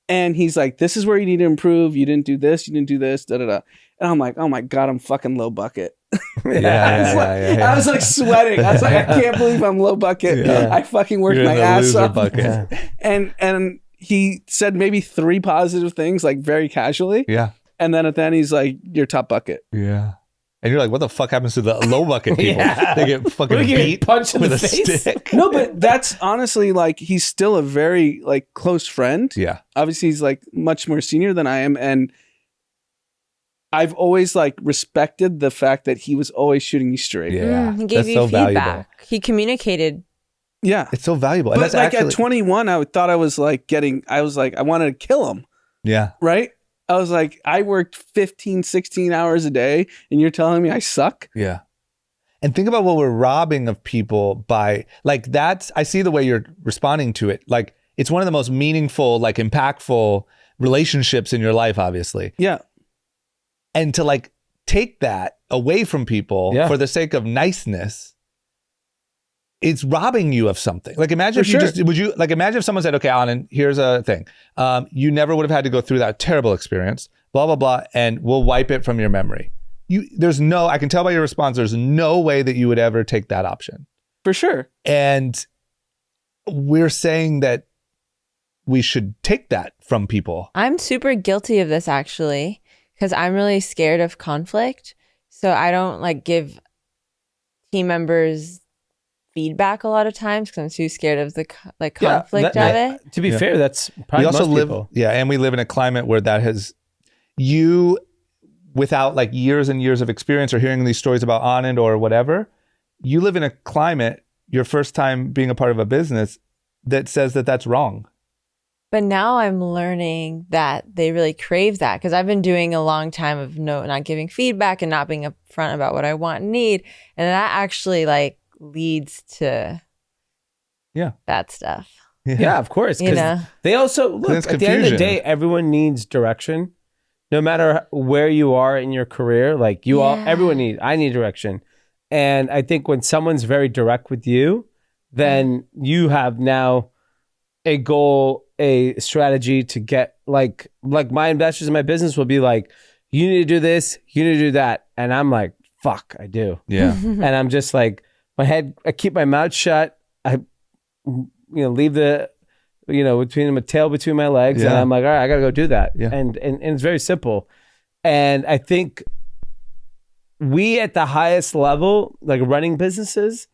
And he's like, this is where you need to improve. You didn't do this. You didn't do this. Da da da. And I'm like, oh my God, I'm fucking low bucket. I was like sweating. I was like, I can't believe I'm low bucket. Yeah. I fucking worked You're in my the ass loser off. bucket. And he said maybe 3 positive things, like very casually. Yeah. And then at the end, he's like, you're top bucket. Yeah. And you're like, what the fuck happens to the low bucket people? Yeah. They get fucking beat punched in with the a face. stick. No, but that's honestly like, he's still a very like close friend. Yeah. Obviously, he's like much more senior than I am. And I've always like respected the fact that he was always shooting me straight. Yeah. He gave That's you so feedback. valuable. He communicated. Yeah. It's so valuable. And But that's like actually, at 21, I thought I was like I wanted to kill him. yeah. Right. I was like, I worked 15, 16 hours a day and you're telling me I suck? Yeah. And think about what we're robbing of people by, like, I see the way you're responding to it. Like, it's one of the most meaningful, like, impactful relationships in your life, obviously. Yeah. And to like take that away from people Yeah. for the sake of niceness, it's robbing you of something. Like, imagine For if sure. imagine if someone said, okay, Anand, here's a thing. You never would have had to go through that terrible experience, blah, blah, blah, and we'll wipe it from your memory. I can tell by your response, there's no way that you would ever take that option. For sure. And we're saying that we should take that from people. I'm super guilty of this actually, because I'm really scared of conflict. So I don't like give team members feedback a lot of times because I'm too scared of the conflict of it. To be fair, that's probably most people. And we live in a climate where that has you, without like years and years of experience or hearing these stories about Anand or whatever, you live in a climate, your first time being a part of a business, that says that that's wrong. But now I'm learning that they really crave that because I've been doing a long time of not giving feedback and not being upfront about what I want and need. And that actually like leads to that stuff. Yeah, of course. You know? They also, look, There's at the end of the confusion. day, everyone needs direction. No matter where you are in your career, like I need direction. And I think when someone's very direct with you, then you have now a goal, a strategy to get like my investors in my business will be like, you need to do this, you need to do that. And I'm like, fuck, I do. Yeah. And I'm just like, I keep my mouth shut. leave the, between a tail between my legs, and I'm like, all right, I got to go do that. Yeah. And it's very simple. And I think we at the highest level, like running businesses,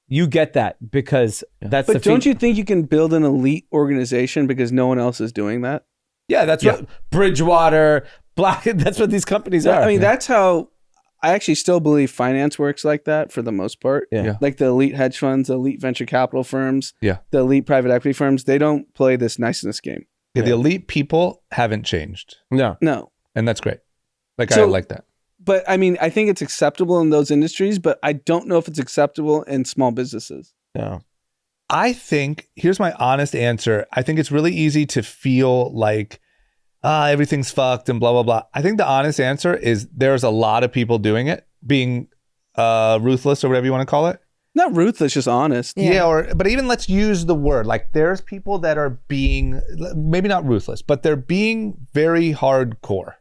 you get that because that's But don't you think you can build an elite organization because no one else is doing that? Yeah, that's what Bridgewater, Black. That's what these companies are. I mean, that's how I actually still believe finance works like that for the most part. Yeah. Like the elite hedge funds, the elite venture capital firms, Yeah. the elite private equity firms, they don't play this niceness game. Yeah, the elite people haven't changed, No. and that's great. Like, So- I like that. But I mean, I think it's acceptable in those industries, but I don't know if it's acceptable in small businesses. No. I think, here's my honest answer. I think it's really easy to feel like everything's fucked and blah, blah, blah. I think the honest answer is there's a lot of people doing it, being ruthless or whatever you want to call it. Not ruthless, just honest. Yeah. But even let's use the word. Like, there's people that are being, maybe not ruthless, but they're being very hardcore.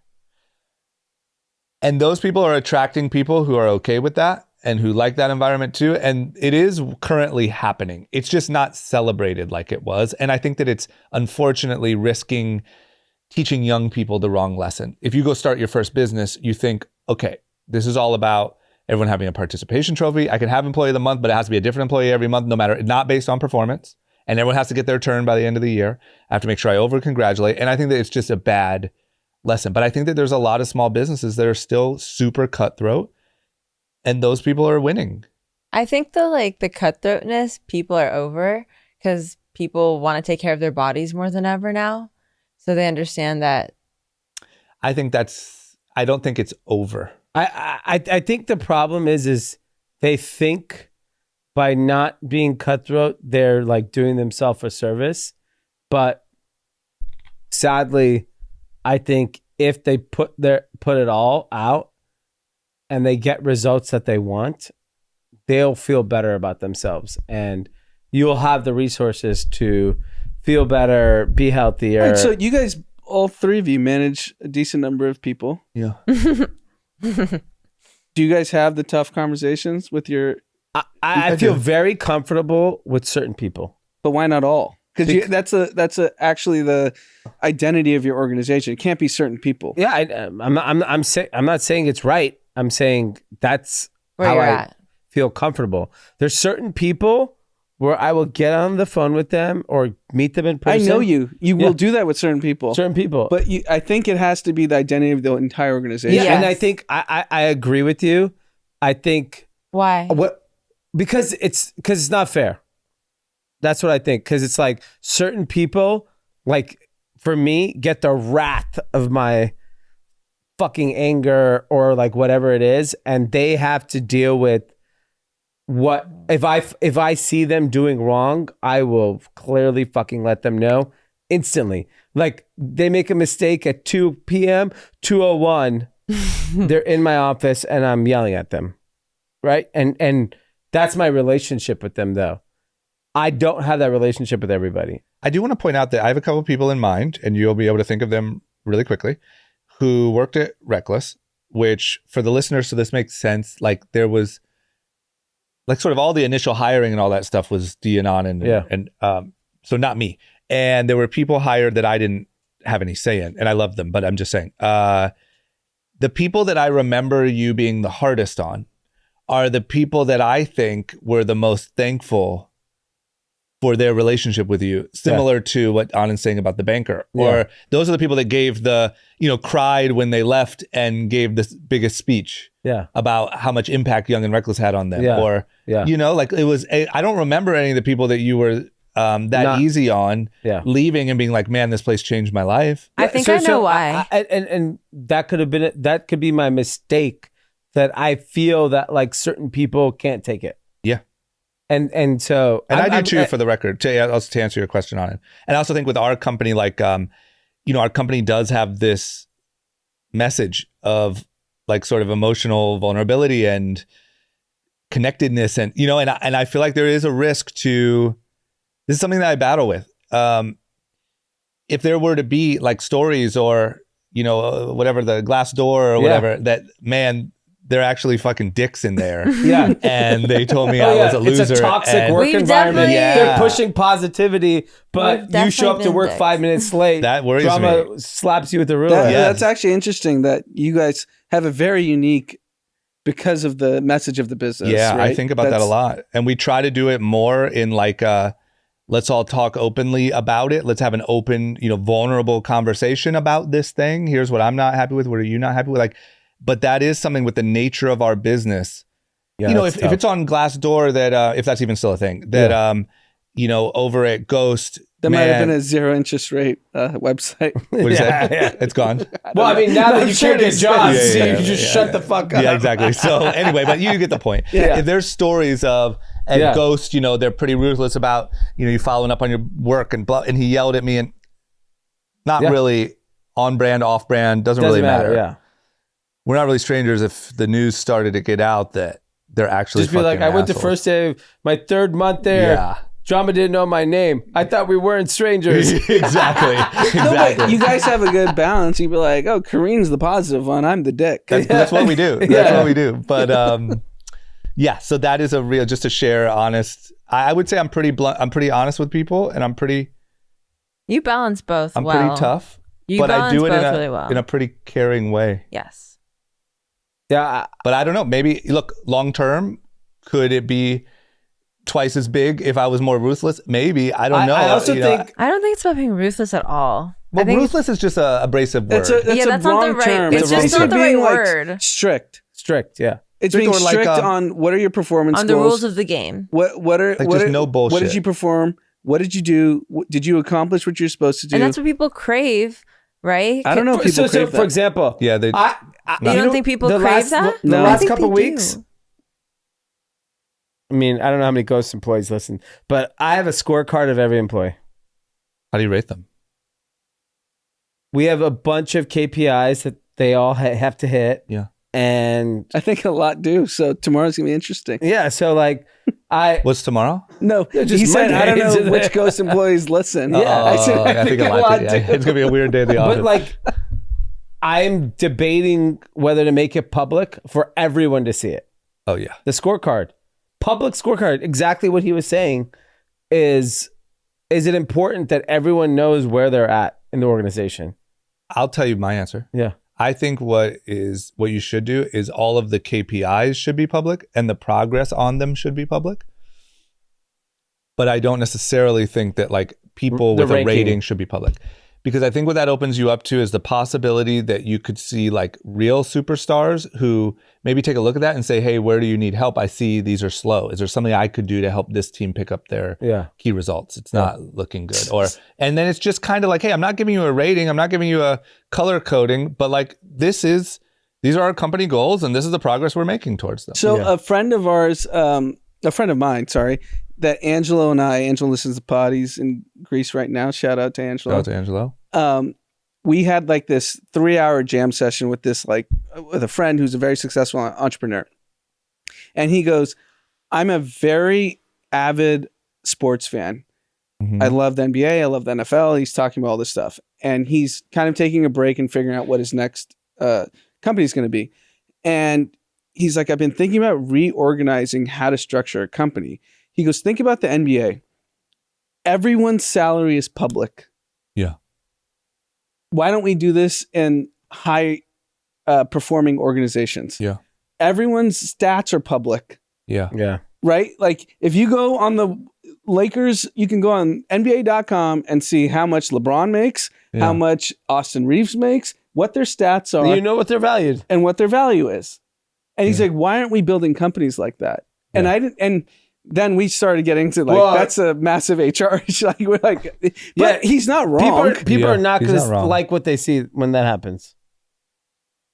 And those people are attracting people who are okay with that and who like that environment too. And it is currently happening. It's just not celebrated like it was. And I think that it's unfortunately risking teaching young people the wrong lesson. If you go start your first business, you think, okay, this is all about everyone having a participation trophy. I can have employee of the month, but it has to be a different employee every month, no matter, not based on performance. And everyone has to get their turn by the end of the year. I have to make sure I over-congratulate. And I think that it's just a bad lesson. But I think that there's a lot of small businesses that are still super cutthroat, and those people are winning. I think the cutthroatness people are over because people want to take care of their bodies more than ever now. So they understand that. I don't think it's over. I think the problem is they think by not being cutthroat, they're like doing themselves a service. But sadly, I think if they put it all out and they get results that they want, they'll feel better about themselves, and you'll have the resources to feel better, be healthier. All right, so you guys, all three of you, manage a decent number of people. Yeah. Do you guys have the tough conversations with your? I feel very comfortable with certain people. But why not all? Because that's actually the identity of your organization. It can't be certain people. Yeah, I'm not saying it's right. I'm saying that's Where how you're I at. feel comfortable. There's certain people where I will get on the phone with them or meet them in person. I know you. You will do that with certain people. Certain people. But I think it has to be the identity of the entire organization. Yeah, Yes. and I think I agree with you. I think Why? because it's not fair. That's what I think. Because it's like certain people, like for me, get the wrath of my fucking anger or like whatever it is, and they have to deal with what if I see them doing wrong, I will clearly fucking let them know instantly. Like they make a mistake at 2 p.m., 2:01, they're in my office and I'm yelling at them. Right? And that's my relationship with them though. I don't have that relationship with everybody. I do want to point out that I have a couple people in mind, and you'll be able to think of them really quickly, who worked at Reckless, which for the listeners, so this makes sense. Like there was like sort of all the initial hiring and all that stuff was D and Anand and so not me. And there were people hired that I didn't have any say in, and I love them, but I'm just saying, the people that I remember you being the hardest on are the people that I think were the most thankful for their relationship with you, similar to what Anand's saying about the banker. Or those are the people that gave cried when they left and gave the biggest speech about how much impact Young and Reckless had on them. Like it was, I don't remember any of the people that you were easy on leaving and being like, man, this place changed my life. I think I know why. And that could be my mistake, that I feel that like certain people can't take it. Yeah. And so I do too, for the record, to answer your question on it. And I also think with our company, like, our company does have this message of like sort of emotional vulnerability and connectedness. And, and I feel like there is a risk to, this is something that I battle with. If there were to be like stories or, whatever, the glass door or whatever, that man, they're actually fucking dicks in there. Yeah. And they told me I was a loser. It's a toxic and work We've environment. definitely- They're pushing positivity, but We've you show up to definitely work been 5 minutes late. That worries Drama me. slaps you with the ruler. That's actually interesting that you guys have a very unique because of the message of the business. Yeah, right? I think about that a lot. And we try to do it more in like let's all talk openly about it. Let's have an open, vulnerable conversation about this thing. Here's what I'm not happy with. What are you not happy with? But that is something with the nature of our business. Yeah, if it's on Glassdoor, that if that's even still a thing, that over at Ghost, That might have been a 0 interest rate website. What is that? It's gone. Well, I mean, now that I'm you sure can't get it's- jobs, Yeah, so yeah, you yeah, just shut the fuck up. Yeah, exactly. So anyway, but you get the point. Yeah. If there's stories of at Yeah. Ghost, they're pretty ruthless about you following up on your work and blah, and he yelled at me and not really on brand, off brand, doesn't really matter. Yeah. We're not really strangers if the news started to get out that they're actually Just be like, I went the first day of my 3rd month there. Yeah. Drama didn't know my name. I thought we weren't strangers. exactly. No, but you guys have a good balance. You'd be like, oh, Kareen's the positive one. I'm the dick. That's what we do. That's what we do. But so that is a real, just to share honest. I would say I'm pretty blunt. I'm pretty honest with people, and I'm pretty balance both pretty but tough. But I do it really well. in a pretty caring way. Yes. Yeah. But I don't know. Maybe look, long term, could it be twice as big if I was more ruthless? Maybe. I don't know. I also think I don't think it's about being ruthless at all. Well, I think ruthless is just a abrasive word. That's a that's not the wrong right. term. It's It's just not the right being, like, word. strict. strict, yeah. It's Strict being or like, strict on what are your performance On goals? the rules of the game. What are Like, what just are, no What bullshit. did you perform? What did you do? Did you accomplish what you're supposed to do? And that's what people crave, right? I don't know if people crave that. For example, Yeah, they. You don't think people the crave last, that? The No. last I think couple they weeks, do. I mean, I don't know how many Ghost employees listen, but I have a scorecard of every employee. How do you rate them? We have a bunch of KPIs that they all have to hit. Yeah. And I think a lot do. So tomorrow's gonna be interesting. yeah, so like What's tomorrow? No, just he said I don't Monday. know which Ghost employees listen. Yeah. I said I think a lot. Do. It's gonna be a weird day at the office. but like I'm debating whether to make it public for everyone to see it. Oh yeah. The scorecard. Public scorecard, exactly what he was saying is it important that everyone knows where they're at in the organization? I'll tell you my answer. Yeah. I think what you should do is all of the KPIs should be public and the progress on them should be public. But I don't necessarily think that like people The with a ranking. rating should be public. Because I think what that opens you up to is the possibility that you could see like real superstars who maybe take a look at that and say, hey, where do you need help? I see these are slow. Is there something I could do to help this team pick up their key results? It's not looking good. And then it's just kind of like, hey, I'm not giving you a rating. I'm not giving you a color coding, but like these are our company goals and this is the progress we're making towards them. So a friend of ours, a friend of mine, sorry, that Angelo listens to potties in Greece right now. Shout out to Angelo. Shout out to Angelo. We had like this 3-hour jam session with a friend who's a very successful entrepreneur. And he goes, I'm a very avid sports fan. Mm-hmm. I love the NBA. I love the NFL. He's talking about all this stuff. And he's kind of taking a break and figuring out what his next company is going to be. And he's like, I've been thinking about reorganizing how to structure a company. He goes, think about the NBA. Everyone's salary is public. Yeah. Why don't we do this in high performing organizations? Yeah. Everyone's stats are public, Yeah. Yeah. right? Like if you go on the Lakers, you can go on NBA.com and see how much LeBron makes, how much Austin Reeves makes, what their stats are, You know what they're valued. and what their value is. And he's like, why aren't we building companies like that? And I didn't, and then we started getting to like, Well, that's a massive HR issue. Like, we're like, but he's not wrong. People are not he's going not to wrong. like what they see when that happens.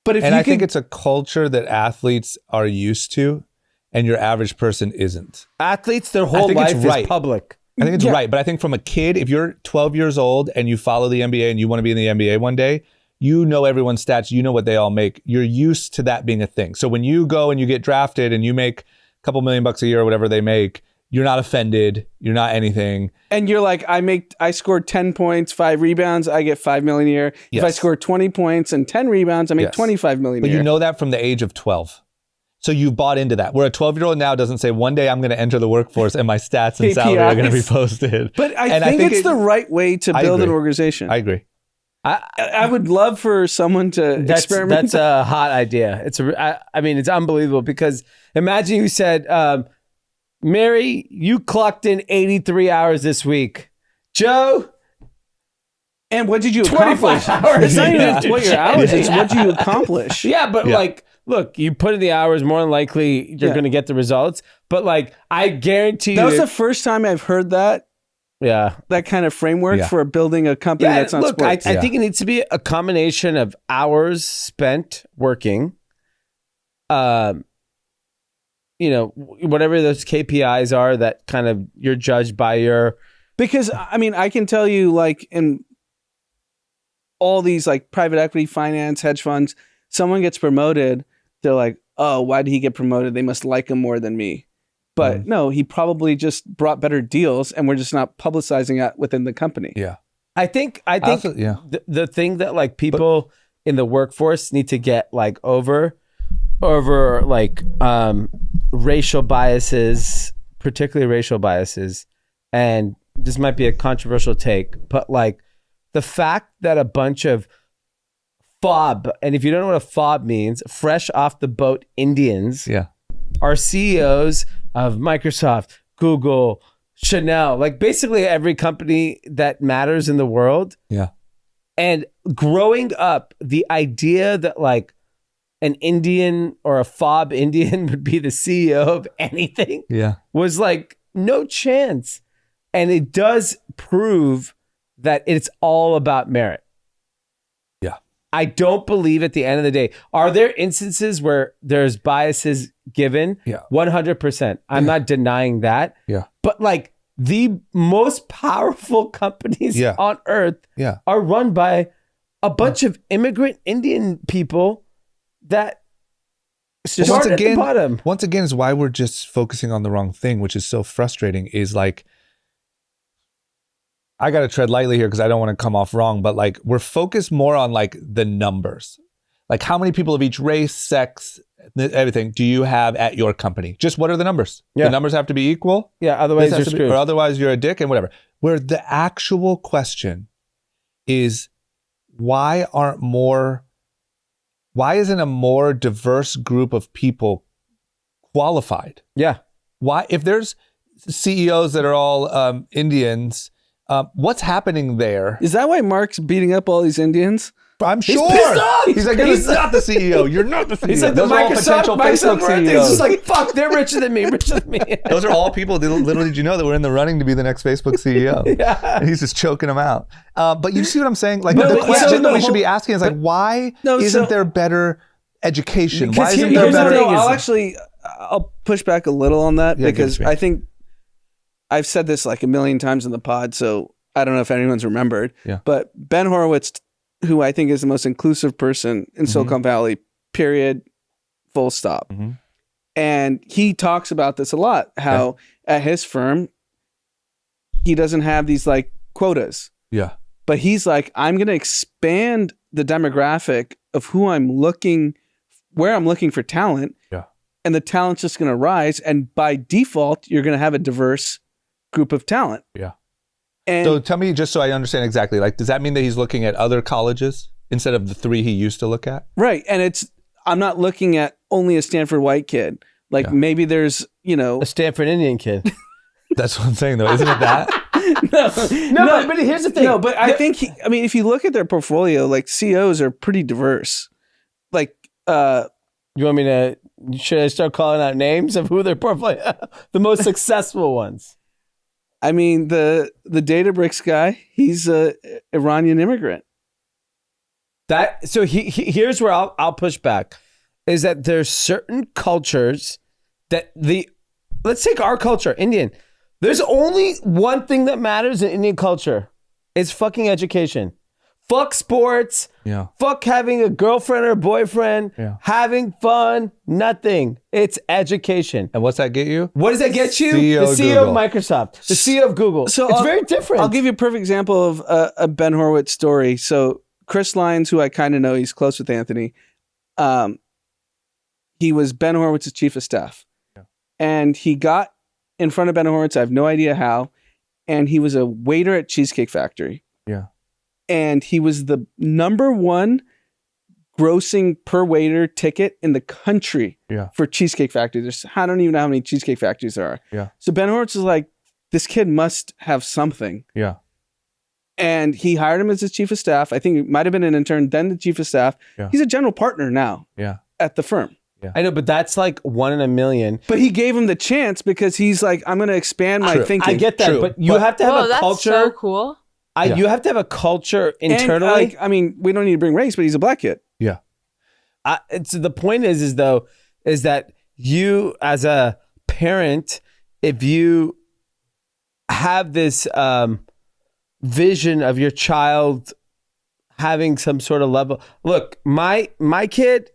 But if And you I can, think it's a culture that athletes are used to and your average person isn't. Athletes, their whole think it's life right. is public. I think it's right. But I think from a kid, if you're 12 years old and you follow the NBA and you want to be in the NBA one day, you know everyone's stats, you know what they all make. You're used to that being a thing. So when you go and you get drafted and you make a couple $1 million a year or whatever they make, you're not offended. You're not anything. and you're like, I scored 10 points, 5 rebounds, I get 5 million a year. If I Yes. score 20 points and 10 rebounds, I make Yes. 25 million a But year. you know that from the age of 12. So you bought into that. Where a 12-year-old now doesn't say, one day I'm going to enter the workforce and my stats and salary are going to be posted. But I think it's the right way to build an organization. I agree. I would love for someone to experiment. That's a hot idea. It's unbelievable because imagine you said, Mary, you clocked in 83 hours this week. Joe, and what did you accomplish? 25 hours. It's not even what your hours is. What do you accomplish? Yeah, but like, look, you put in the hours, more than likely you're going to get the results. But like, I guarantee that was the first time I've heard that. Yeah, that kind of framework for building a company that's not sports. I think it needs to be a combination of hours spent working, whatever those KPIs are that kind of you're judged by your. Because I mean, I can tell you, like in all these like private equity, finance, hedge funds, someone gets promoted, they're like, "Oh, why did he get promoted? They must like him more than me." But no, he probably just brought better deals, and we're just not publicizing it within the company. Yeah, I think the thing that like people in the workforce need to get like over like racial biases, particularly racial biases, and this might be a controversial take, but like the fact that a bunch of FOB, and if you don't know what a FOB means, fresh off the boat Indians, are CEOs of Microsoft, Google, Chanel, like basically every company that matters in the world. Yeah. And growing up, the idea that like an Indian or a FOB Indian would be the CEO of anything was like no chance. And it does prove that it's all about merit. Yeah. I don't believe at the end of the day, are there instances where there's biases given? Yeah. 100%. I'm not denying that. Yeah. But like the most powerful companies on earth are run by a bunch of immigrant Indian people that start at the bottom. Once again, is why we're just focusing on the wrong thing, which is so frustrating, is like, I got to tread lightly here because I don't want to come off wrong, but like we're focused more on like the numbers, like how many people of each race, sex, everything do you have at your company? Just what are the numbers? The numbers have to be equal. Yeah. Otherwise you're screwed. Or otherwise you're a dick and whatever. Where the actual question is, why isn't a more diverse group of people qualified? Yeah. Why, if there's CEOs that are all Indians, what's happening there? Is that why Mark's beating up all these Indians? I'm sure. He's pissed off. He's like, he's not the CEO. You're not the CEO. He's like, those the are all potential Facebook CEOs. He's just like, fuck, they're richer than me. Those are all people, literally, did you know that we're in the running to be the next Facebook CEO? And he's just choking them out. But you see what I'm saying? Like the question that we should be asking is like, why isn't there better education? Why isn't there better? I'll push back a little on that because I think I've said this like a million times in the pod, so I don't know if anyone's remembered. Yeah. But Ben Horowitz, who I think is the most inclusive person in Silicon Valley, period, full stop. And he talks about this a lot, how at his firm, he doesn't have these like quotas. Yeah. But he's like, I'm going to expand the demographic of where I'm looking for talent. Yeah. And the talent's just going to rise. And by default, you're going to have a diverse group of talent. Yeah. And so tell me, just so I understand exactly, like, does that mean that he's looking at other colleges instead of the 3 he used to look at? Right. And I'm not looking at only a Stanford white kid. Like maybe there's, a Stanford Indian kid. That's what I'm saying though. Isn't it that? No, but here's the thing. No, but I think, if you look at their portfolio, like CEOs are pretty diverse. Like, you want me to, should I start calling out names of who their portfolio, the most successful ones? I mean, the Databricks guy, he's a Iranian immigrant. So here's where I'll push back, is that there's certain cultures that let's take our culture, Indian. There's only one thing that matters in Indian culture. It's fucking education. Fuck sports. Yeah. Fuck having a girlfriend or boyfriend. Yeah. Having fun. Nothing. It's education. And what's that get you? What does that get you? CEO the CEO Google. of Microsoft. The CEO of Google. So it's very different. I'll give you a perfect example of a Ben Horowitz story. So Chris Lyons, who I kind of know, he's close with Anthony. he was Ben Horowitz's chief of staff. Yeah. And he got in front of Ben Horowitz. I have no idea how. And he was a waiter at Cheesecake Factory. Yeah. And he was the number one grossing per waiter ticket in the country for Cheesecake Factory. I don't even know how many Cheesecake Factories there are. Yeah. So Ben Horowitz is like, this kid must have something. Yeah. And he hired him as his chief of staff. I think it might have been an intern, then the chief of staff. Yeah. He's a general partner now at the firm. I know, but that's like 1 in a million. But he gave him the chance because he's like, I'm going to expand my thinking. I get that, but you have to have a culture. That's so cool. You have to have a culture internally. And, we don't need to bring race, but he's a black kid. Yeah. So the point is that you as a parent, if you have this vision of your child having some sort of level. Look, my kid,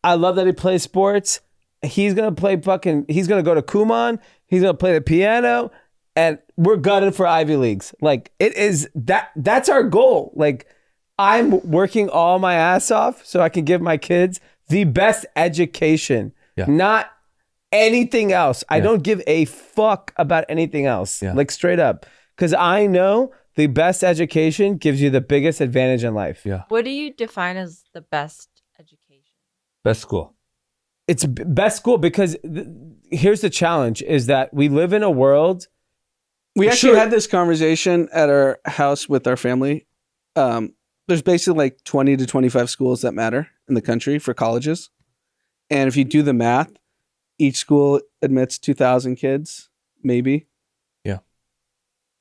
I love that he plays sports. He's going to he's going to go to Kumon. He's going to play the piano, and we're gunning for Ivy Leagues. Like, it is that's our goal. Like, I'm working all my ass off so I can give my kids the best education, not anything else. I don't give a fuck about anything else, like straight up. Because I know the best education gives you the biggest advantage in life. Yeah. What do you define as the best education? Best school. It's best school because here's the challenge is that we live in a world. We actually had this conversation at our house with our family. There's basically like 20 to 25 schools that matter in the country for colleges. And if you do the math, each school admits 2,000 kids, maybe. Yeah.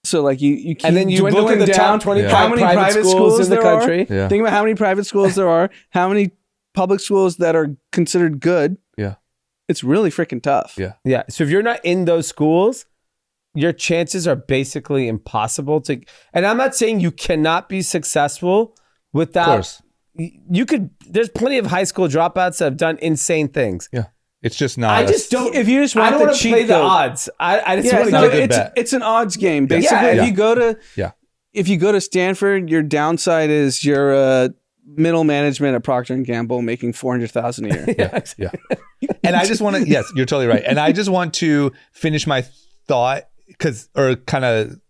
So like you keep and then you look at the down top 25 how many private schools in the there country. Are. Think about how many private schools there are, how many public schools that are considered good. Yeah. It's really freaking tough. Yeah. Yeah. So if you're not in those schools, your chances are basically impossible to. And I'm not saying you cannot be successful without. Of course. You could. There's plenty of high school dropouts that have done insane things. Yeah. It's just not. I just don't. If you just want I don't the want to cheat play the code. odds. I just want to not a get good bet. It's an odds game. Basically, Yeah. if you go to Stanford, your downside is your middle management at Procter & Gamble making $400,000 a year. Yeah. And I just want to, yes, you're totally right. And I just want to finish my thought or kind of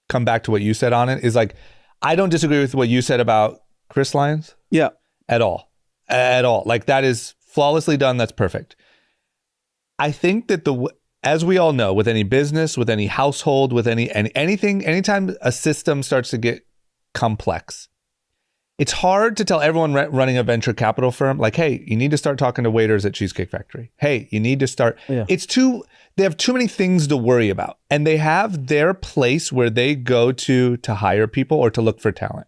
come back to what you said on it is like, I don't disagree with what you said about Chris Lyons. Yeah. At all. Like that is flawlessly done. That's perfect. I think that as we all know, with any business, with any household, with anything, anytime a system starts to get complex, it's hard to tell everyone running a venture capital firm, like, hey, you need to start talking to waiters at Cheesecake Factory. Hey, you need to start. Yeah. They have too many things to worry about. And they have their place where they go to hire people or to look for talent.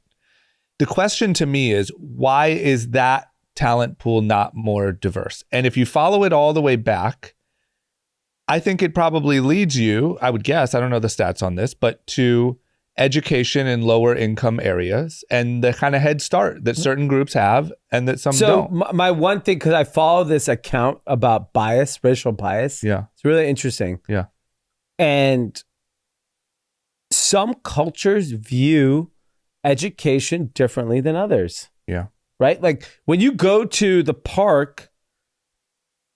The question to me is, why is that talent pool not more diverse? And if you follow it all the way back, I think it probably leads you, I would guess, I don't know the stats on this, but to education in lower income areas and the kind of head start that certain groups have and that some don't. So my one thing, because I follow this account about bias, racial bias. Yeah. It's really interesting. Yeah. And some cultures view education differently than others. Yeah. Right? Like when you go to the park,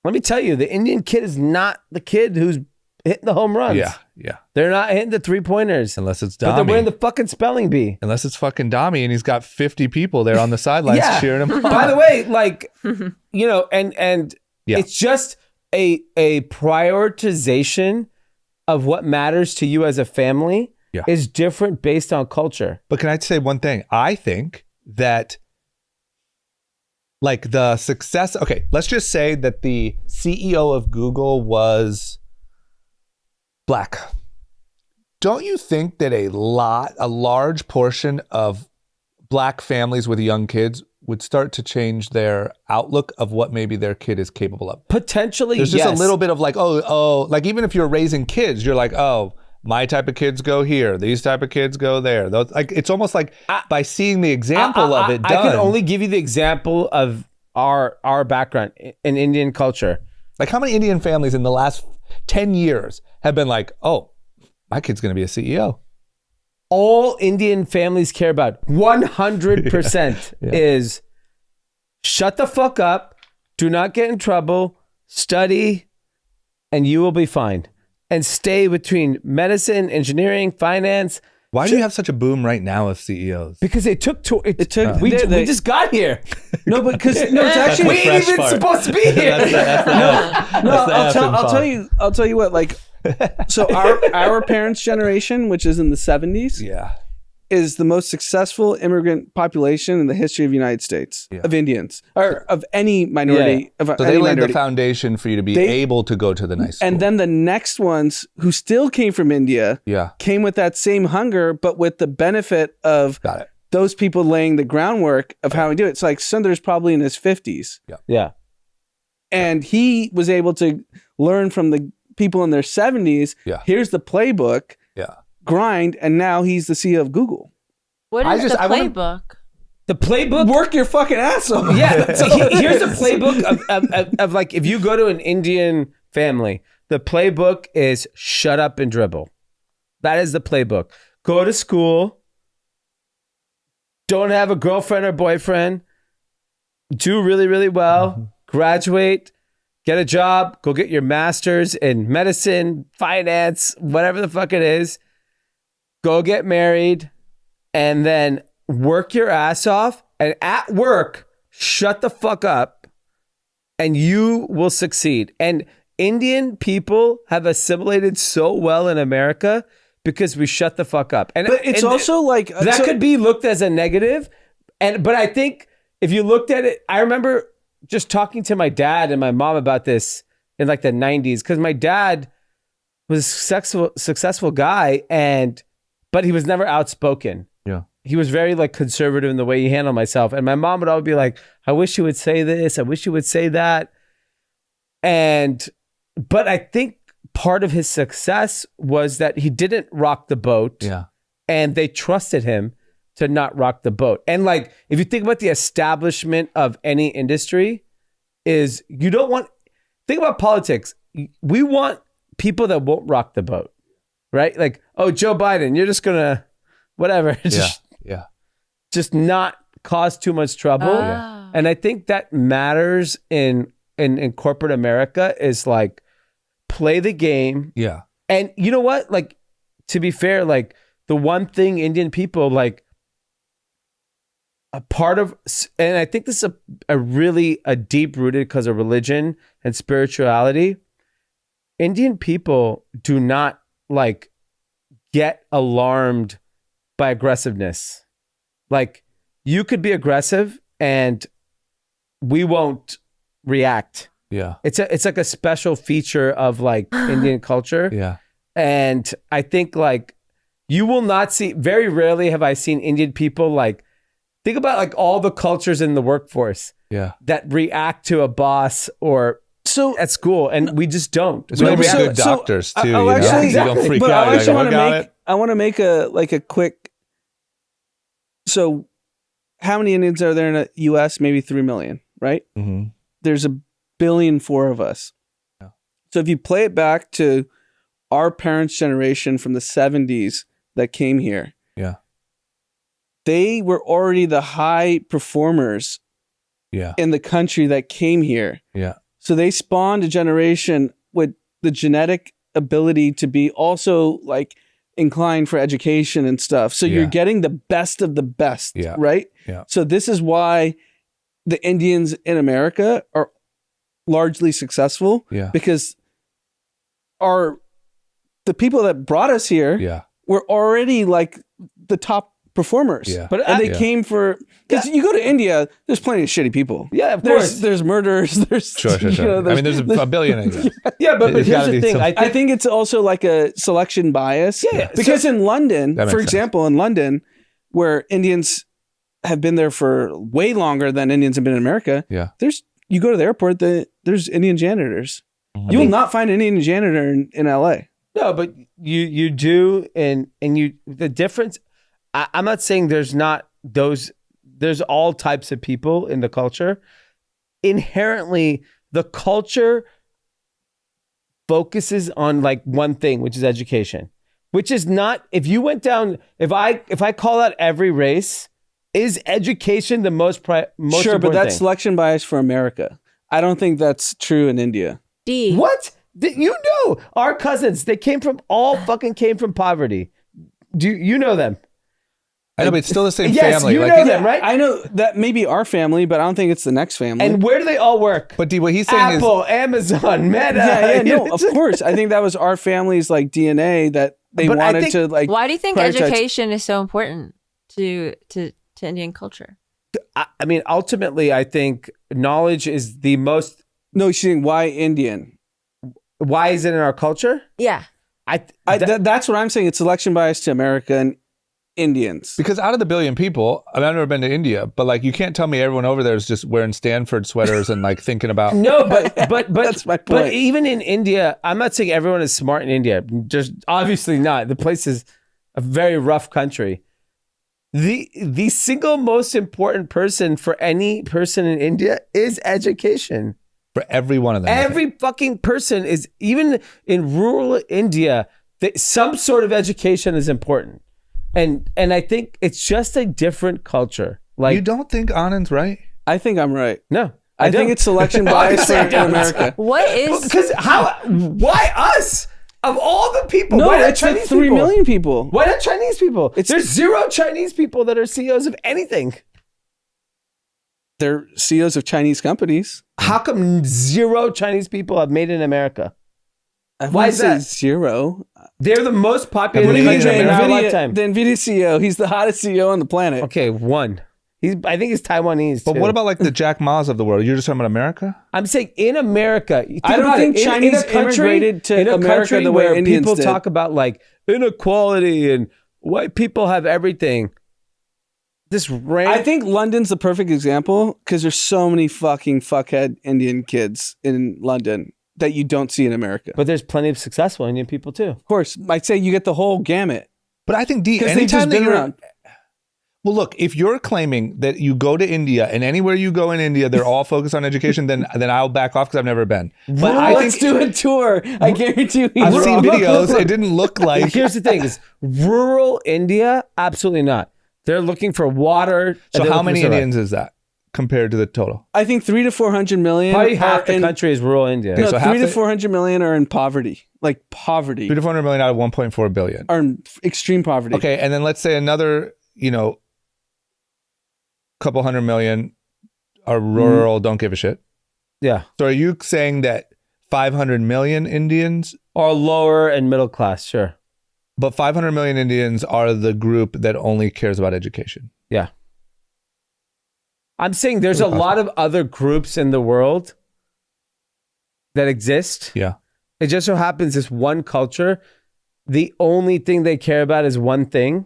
let me tell you, the Indian kid is not the kid who's hitting the home runs. Yeah. Yeah. They're not hitting the 3-pointers. Unless it's But they're wearing Dami. the fucking spelling bee. Unless it's fucking Dami and he's got 50 people there on the sidelines cheering him on. By the way, like, you know, and Yeah. it's just a prioritization of what matters to you as a family is different based on culture. But can I say one thing? I think that like the success, okay, let's just say that the CEO of Google was Black. Don't you think that a large portion of Black families with young kids would start to change their outlook of what maybe their kid is capable of? Potentially, There's just a little bit of like, like even if you're raising kids, you're like, oh, my type of kids go here. These type of kids go there. Those, like, it's almost like by seeing the example of it done. I can only give you the example of our background in Indian culture. Like how many Indian families in the last 10 years have been like, oh, my kid's going to be a CEO? All Indian families care about 100% is shut the fuck up, Do not get in trouble. Study, and you will be fine. And stay between medicine, engineering, finance. Why do you have such a boom right now with CEOs? Because it took. We they- just got here. No, but because no, it's actually We ain't even supposed to be here. I'll tell you what. Like, so our parents' generation, which is in the 70s, Yeah. is the most successful immigrant population in the history of the United States of Indians or of any minority. Of So any they laid minority. the foundation for you to be able to go to the nice school. And then the next ones who still came from India came with that same hunger, but with the benefit of Got it. those people laying the groundwork of how we do it. So like Sundar's probably in his 50s. Yeah. And he was able to learn from the people in their 70s. Yeah. Here's the playbook, Yeah. grind, and now he's the CEO of Google. What is the playbook? The playbook. Work your fucking ass off. Yeah. So here's a playbook of like if you go to an Indian family, the playbook is shut up and dribble. That is the playbook. Go to school. Don't have a girlfriend or boyfriend. Do really, really well. Graduate. Get a job. Go get your master's in medicine, finance, whatever the fuck it is. Go get married. And then work your ass off. And at work, shut the fuck up. And you will succeed. And Indian people have assimilated so well in America because we shut the fuck up. And But it's also like that could be looked as a negative. But I think if you looked at it, I remember just talking to my dad and my mom about this in like the 90s, because my dad was a successful guy, but he was never outspoken. Yeah. He was very like conservative in the way he handled myself. And my mom would always be like, I wish you would say this. I wish you would say that. But I think part of his success was that he didn't rock the boat. Yeah. And they trusted him to not rock the boat. And like, if you think about the establishment of any industry, is you don't want, think about politics. We want people that won't rock the boat, right? Like, oh, Joe Biden, you're just gonna, whatever. Just not cause too much trouble. And I think that matters in corporate America is like, play the game. Yeah. And you know what? Like, to be fair, like the one thing Indian people like, a part of, and I think this is a really deep rooted because of religion and spirituality. Indian people do not like get alarmed by aggressiveness. Like you could be aggressive and we won't react. Yeah. It's like a special feature of like Indian culture. Yeah. And I think like you will not see, very rarely have I seen Indian people like, think about like all the cultures in the workforce that react to a boss or at school, and we just don't. It's maybe good doctors too. You don't freak out. I want to make a quick. So, how many Indians are there in the U.S.? Maybe 3 million, right? Mm-hmm. There's 1.4 billion of us. Yeah. So if you play it back to our parents' generation from the 70s that came here. Yeah. They were already the high performers in the country that came here. Yeah. So they spawned a generation with the genetic ability to be also like inclined for education and stuff. So you're getting the best of the best, right? Yeah. So this is why the Indians in America are largely successful because the people that brought us here were already like the top performers. But they came for, because you go to India, there's plenty of shitty people. Yeah, of course. There's murderers. There's Sure. I mean, there's a billion of them. But here's the thing. I think it's also like a selection bias. Yeah. Because in London, That for makes example, in London, where Indians have been there for way longer than Indians have been in America, you go to the airport, there's Indian janitors. You will not find an Indian janitor in LA. No, but you do, and you, the difference, I'm not saying there's not those, there's all types of people in the culture. Inherently, the culture focuses on like one thing, which is education, which is not, if you went down, if I call out every race, is education the most sure, important but that's thing? selection bias for America. I don't think that's true in India. D. What? You know, our cousins, they came from poverty. Do you know them? I know, but it's still the same Yes, family. you Like, know them, right? I know that may be our family, but I don't think it's the next family. And where do they all work? But D, what he's saying Apple, Amazon, Meta. no, of course. I think that was our family's like DNA that they But I wanted think- to like. Why do you think prioritize- education is so important to Indian culture? I mean, ultimately, I think knowledge is the most. No, she's saying why Indian? Why is it in our culture? Yeah. That's what I'm saying. It's selection bias to America and Indians. because out of the billion people, I mean, I've never been to India, but like you can't tell me everyone over there is just wearing Stanford sweaters and like thinking about. No, but That's my point. But even in India, I'm not saying everyone is smart in India. Just obviously not. The place is a very rough country. The single most important person for any person in India is education. For every one of them. Every fucking person is, even in rural India, some sort of education is important. And I think it's just a different culture. Like, you don't think Anand's right? I think I'm right. no, I think don't. it's selection bias for I don't. America. What is Because why us? Of all the people, No, why not it's like Chinese 3 people? million people. Why not Chinese people? There's zero Chinese people that are CEOs of anything. They're CEOs of Chinese companies. How come zero Chinese people have made in America? I Why is wouldn't that? say zero? They're the most popular What do you mean, country in our NVIDIA, lifetime. the NVIDIA CEO. He's the hottest CEO on the planet. Okay, one. I think he's Taiwanese. But too. what about like the Jack Ma's of the world? You're just talking about America? I'm saying in America, think I don't about think it. Chinese a country, immigrated to in a America country the way where Indians people did. talk about like inequality and white people have everything. This I think London's the perfect example because there's so many fucking fuckhead Indian kids in London that you don't see in America. but there's plenty of successful Indian people too. Of course, I'd say you get the whole gamut. But I think D, Because they've just anytime that been you're around. well, look, if you're claiming that you go to India and anywhere you go in India, they're all focused on education, then I'll back off because I've never been. But I Let's think do a tour. I guarantee you. I've he's seen wrong. videos. It didn't look like. Here's the thing: is rural India absolutely not. They're looking for water. and So they're how looking many for survival. Indians is that compared to the total? I think 300 to 400 million. Probably are half the in- country is rural India. No, so half 3 to the- 400 million are in poverty. Like poverty. 3 to 400 million out of 1.4 billion. Are in extreme poverty. Okay, and then let's say another, couple hundred million are rural, don't give a shit. Yeah, So are you saying that 500 million Indians, or lower and middle class. Sure. but 500 million Indians are the group that only cares about education? Yeah. I'm saying there's a Pretty lot of other groups in the world that exist. Yeah. It just so happens this one culture, the only thing they care about is one thing.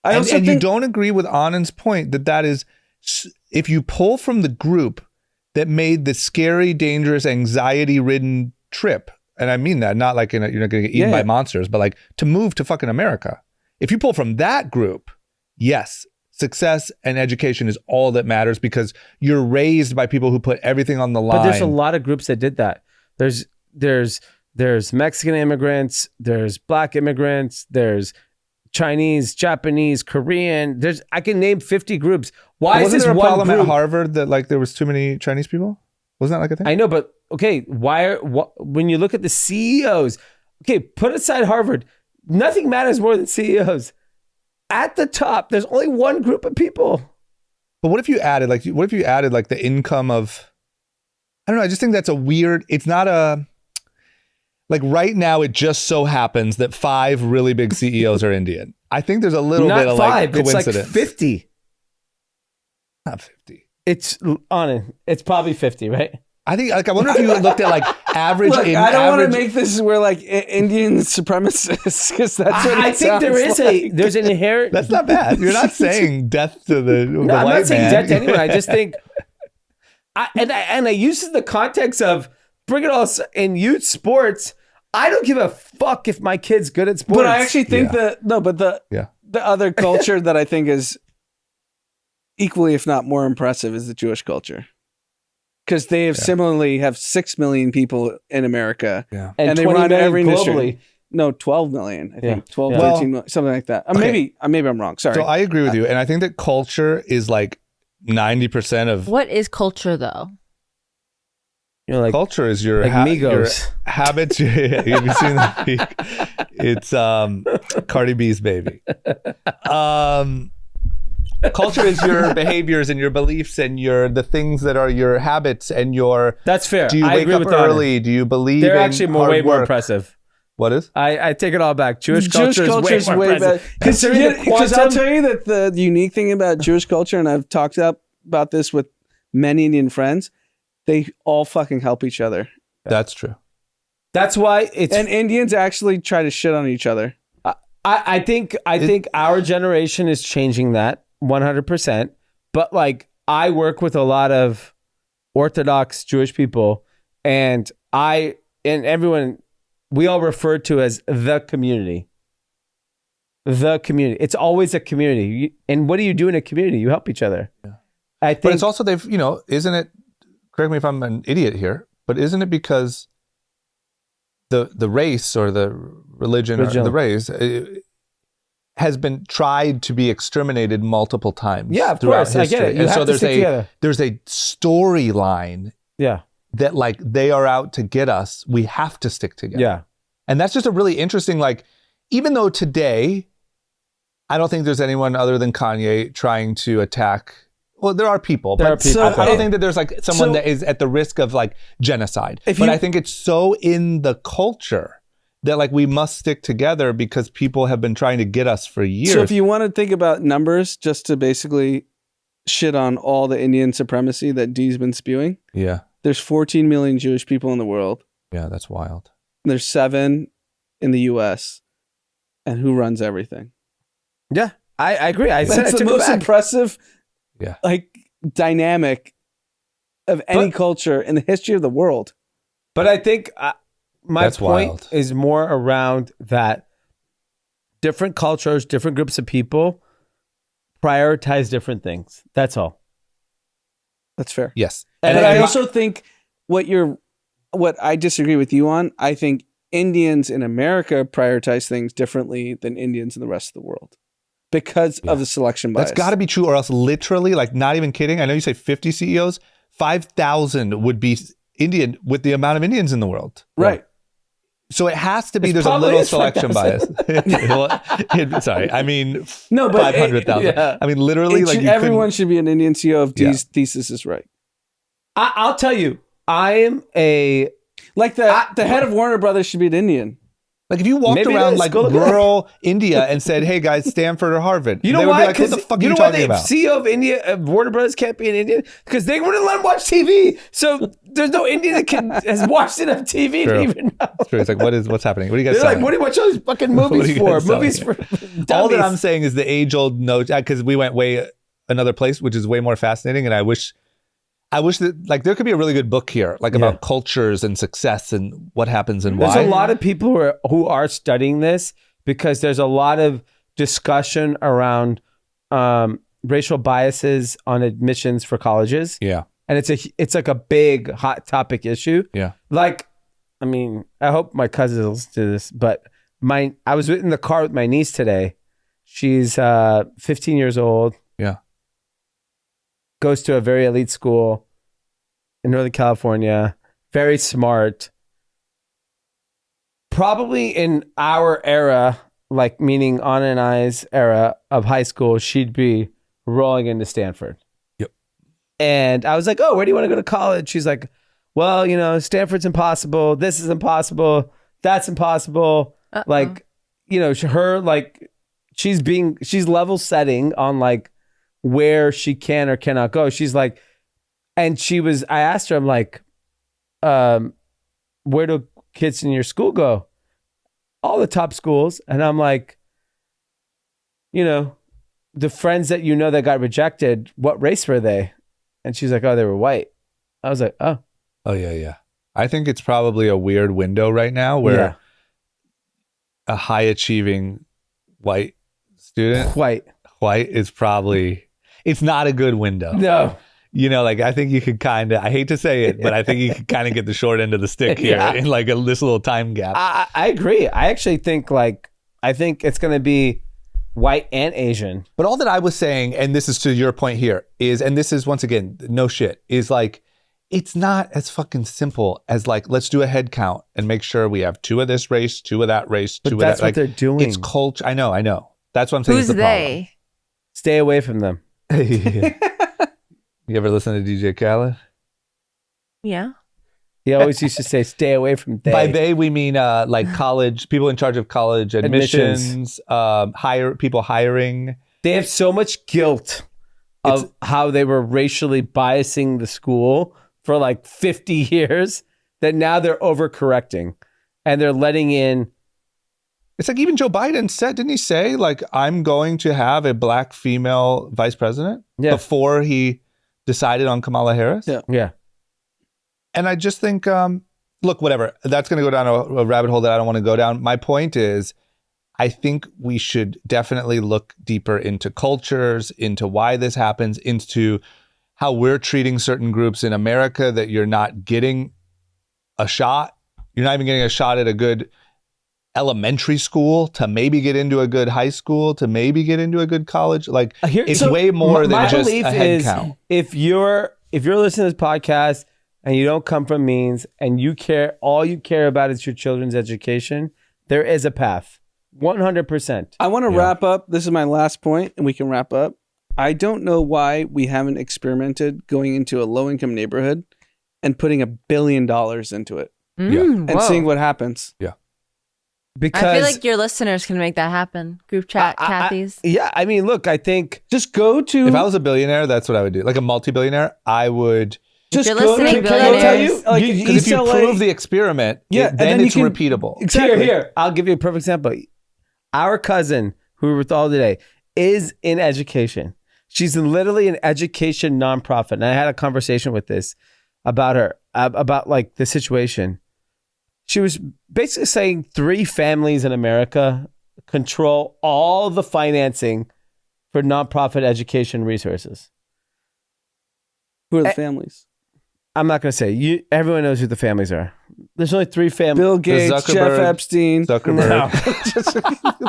I also and you think don't agree with Anand's point that is, if you pull from the group that made the scary, dangerous, anxiety-ridden trip, and I mean that, not like you're not going to get eaten Yeah. by monsters, but like to move to fucking America. If you pull from that group, yes, success and education is all that matters because you're raised by people who put everything on the line. But there's a lot of groups that did that. There's Mexican immigrants, there's Black immigrants, there's Chinese, Japanese, Korean. I can name 50 groups. Why Wasn't is this there a one problem group? at Harvard that like there was too many Chinese people? Wasn't that like a thing? I know, but okay, when you look at the CEOs, okay, put aside Harvard, nothing matters more than CEOs. At the top, there's only one group of people. But what if you added like the income of, I don't know, I just think that's a weird, it's not a, like right now it just so happens that 5 really big CEOs are Indian. I think there's a little Not bit of 5, like it's like coincidence. 50. Not 50. It's probably 50, right? I think like I wonder if you looked at like average. Look, I don't want average, to make this where like Indian supremacists because that's what I it think there sounds is like. there's an inherent. That's not bad. You're not saying death to the No, white I'm not saying man. death to anyone. I just think, I use it in the context of bring it all in youth sports. I don't give a fuck if my kid's good at sports. But I actually think Yeah. the other culture that I think is equally, if not more impressive, is the Jewish culture. Because they have similarly have 6 million people in America. Yeah. And they 20 run million every industry. globally. No, 12 million, I think. Yeah. 12, Yeah. 13 million, something like that. Okay. Maybe I'm wrong. Sorry. So I agree with you, and I think that culture is like 90% of. What is culture though? Like culture is your, like your Migos. habits. Have you seen that? It's Cardi B's baby. Culture is your behaviors and your beliefs and the things that are your habits and your. That's fair. Do you I wake agree up with early? Do you believe They're in actually hard way more work? impressive. What is? I take it all back. Jewish culture is way more better. impressive. Considering the Because I'll quantum, tell you that the unique thing about Jewish culture, and I've talked about this with many Indian friends, they all fucking help each other. That's true. that's why it's. And Indians actually try to shit on each other. I think our generation is changing that 100%. But like, I work with a lot of Orthodox Jewish people, and everyone, we all refer to as the community. The community. It's always a community. And what do you do in a community? You help each other. Yeah. I think. But it's also isn't it? Correct me if I'm an idiot here, but isn't it because the race or the religion or the race has been tried to be exterminated multiple times? Yeah, of throughout course. history. I get it. You And have so to stick together. there's a storyline Yeah. that like they are out to get us. We have to stick together. Yeah. And that's just a really interesting, like, even though today, I don't think there's anyone other than Kanye trying to attack. Well, there are people, but I don't think that there's like someone that is at the risk of like genocide. But I think it's so in the culture that like we must stick together because people have been trying to get us for years. So if you want to think about numbers, just to basically shit on all the Indian supremacy that D's been spewing, yeah, there's 14 million Jewish people in the world. yeah, that's wild. There's 7 in the U.S. And who runs everything? Yeah. I agree. I said That's I the took it most back. impressive, Yeah, like, dynamic of any culture in the history of the world. But I think my That's point wild. is more around that different cultures, different groups of people prioritize different things. That's all. That's fair. yes, And I also think what I disagree with you on, I think Indians in America prioritize things differently than Indians in the rest of the world because of the selection bias. that's got to be true, or else literally, like, not even kidding. I know you say 50 CEOs, 5,000 would be Indian with the amount of Indians in the world. Right. So it has to be. It's There's a probably little is selection bias. 5,000. Sorry, I mean, No, but 500,000. yeah. I mean, literally, It like should- you everyone couldn't- should be an Indian CEO if D's thesis is right. I'll tell you, I am a Like the head of Warner Brothers should be an Indian. Like if you walked Maybe it around is. like Go look it up. rural India and said, "Hey guys, Stanford or Harvard," You know they would why? be like, "What the fuck are you why talking the about?" CEO of India, Warner Brothers, can't be an Indian? Because they wouldn't let him watch TV. So there's no Indian that has watched enough TV True. to even know. It's true. It's like, what's happening? What are you guys They're selling? like, what do you watch all these fucking What are movies you for? guys selling Movies here? for All that dummies. I'm saying is the age-old note, because we went way another place, which is way more fascinating, and I wish that like there could be a really good book here, like about cultures and success and what happens and There's why. a lot of people who are studying this because there's a lot of discussion around racial biases on admissions for colleges. Yeah, And it's like a big hot topic issue. yeah. Like, I mean, I hope my cousins will listen to this, but I was in the car with my niece today. She's 15 years old. Yeah. Goes to a very elite school in Northern California. Very smart. Probably in our era, like meaning Anna and I's era of high school, she'd be rolling into Stanford. Yep. And I was like, oh, where do you want to go to college? She's like, well, you know, Stanford's impossible. This is impossible. That's impossible. Like, you know, her, like, she's level setting on like where she can or cannot go. She's like, and I asked her, I'm like, where do kids in your school go? All the top schools. And I'm like, you know, the friends that you know that got rejected, what race were they? And she's like, oh, they were white. I was like, oh. Oh yeah. I think it's probably a weird window right now where a high achieving white student, white is probably, it's not a good window. No. You know, like I think you could kind of, I hate to say it, but I think you could kind of get the short end of the stick here in like this little time gap. I agree. I actually think I think it's going to be white and Asian. But all that I was saying, and this is to your point here, is, and this is once again, no shit, is like, it's not as fucking simple as like, let's do a head count and make sure we have 2 of this race, 2 of that race, 2 But of that's that. what Like, they're doing. it's culture. I know. That's what I'm saying. Who's is the they? Stay away from them. problem. You ever listen to DJ Khaled? Yeah. He always used to say, "Stay away from they." By they, we mean like college, people in charge of college admissions, people hiring. They have so much guilt of how they were racially biasing the school for like 50 years that now they're overcorrecting and they're letting in. It's like even Joe Biden said, didn't he say, like, I'm going to have a black female vice president before he decided on Kamala Harris? Yeah. And I just think, look, whatever. That's going to go down a rabbit hole that I don't want to go down. My point is, I think we should definitely look deeper into cultures, into why this happens, into how we're treating certain groups in America that you're not getting a shot. You're not even getting a shot at a good elementary school to maybe get into a good high school to maybe get into a good college. Like it's way more than just a head count. If you're listening to this podcast and you don't come from means and all you care about is your children's education, there is a path. 100%. I want to wrap up. This is my last point, and we can wrap up. I don't know why we haven't experimented going into a low-income neighborhood and putting $1 billion into it and seeing what happens. Yeah. Because I feel like your listeners can make that happen. Group chat, Kathy's. I mean, look, I think just go to. If I was a billionaire, that's what I would do. Like a multi-billionaire, I would. Just you're go to. listening, Can I tell you? billionaires. Like, Because if you prove the experiment, then it's repeatable. Exactly. Here, I'll give you a perfect example. Our cousin, who we were with all today, is in education. She's literally an education nonprofit. And I had a conversation with this about her, about like the situation. She was basically saying 3 families in America control all the financing for nonprofit education resources. Who are the families? I'm not going to say. Everyone knows who the families are. There's only 3 families. Bill Gates, Jeff Epstein. Zuckerberg.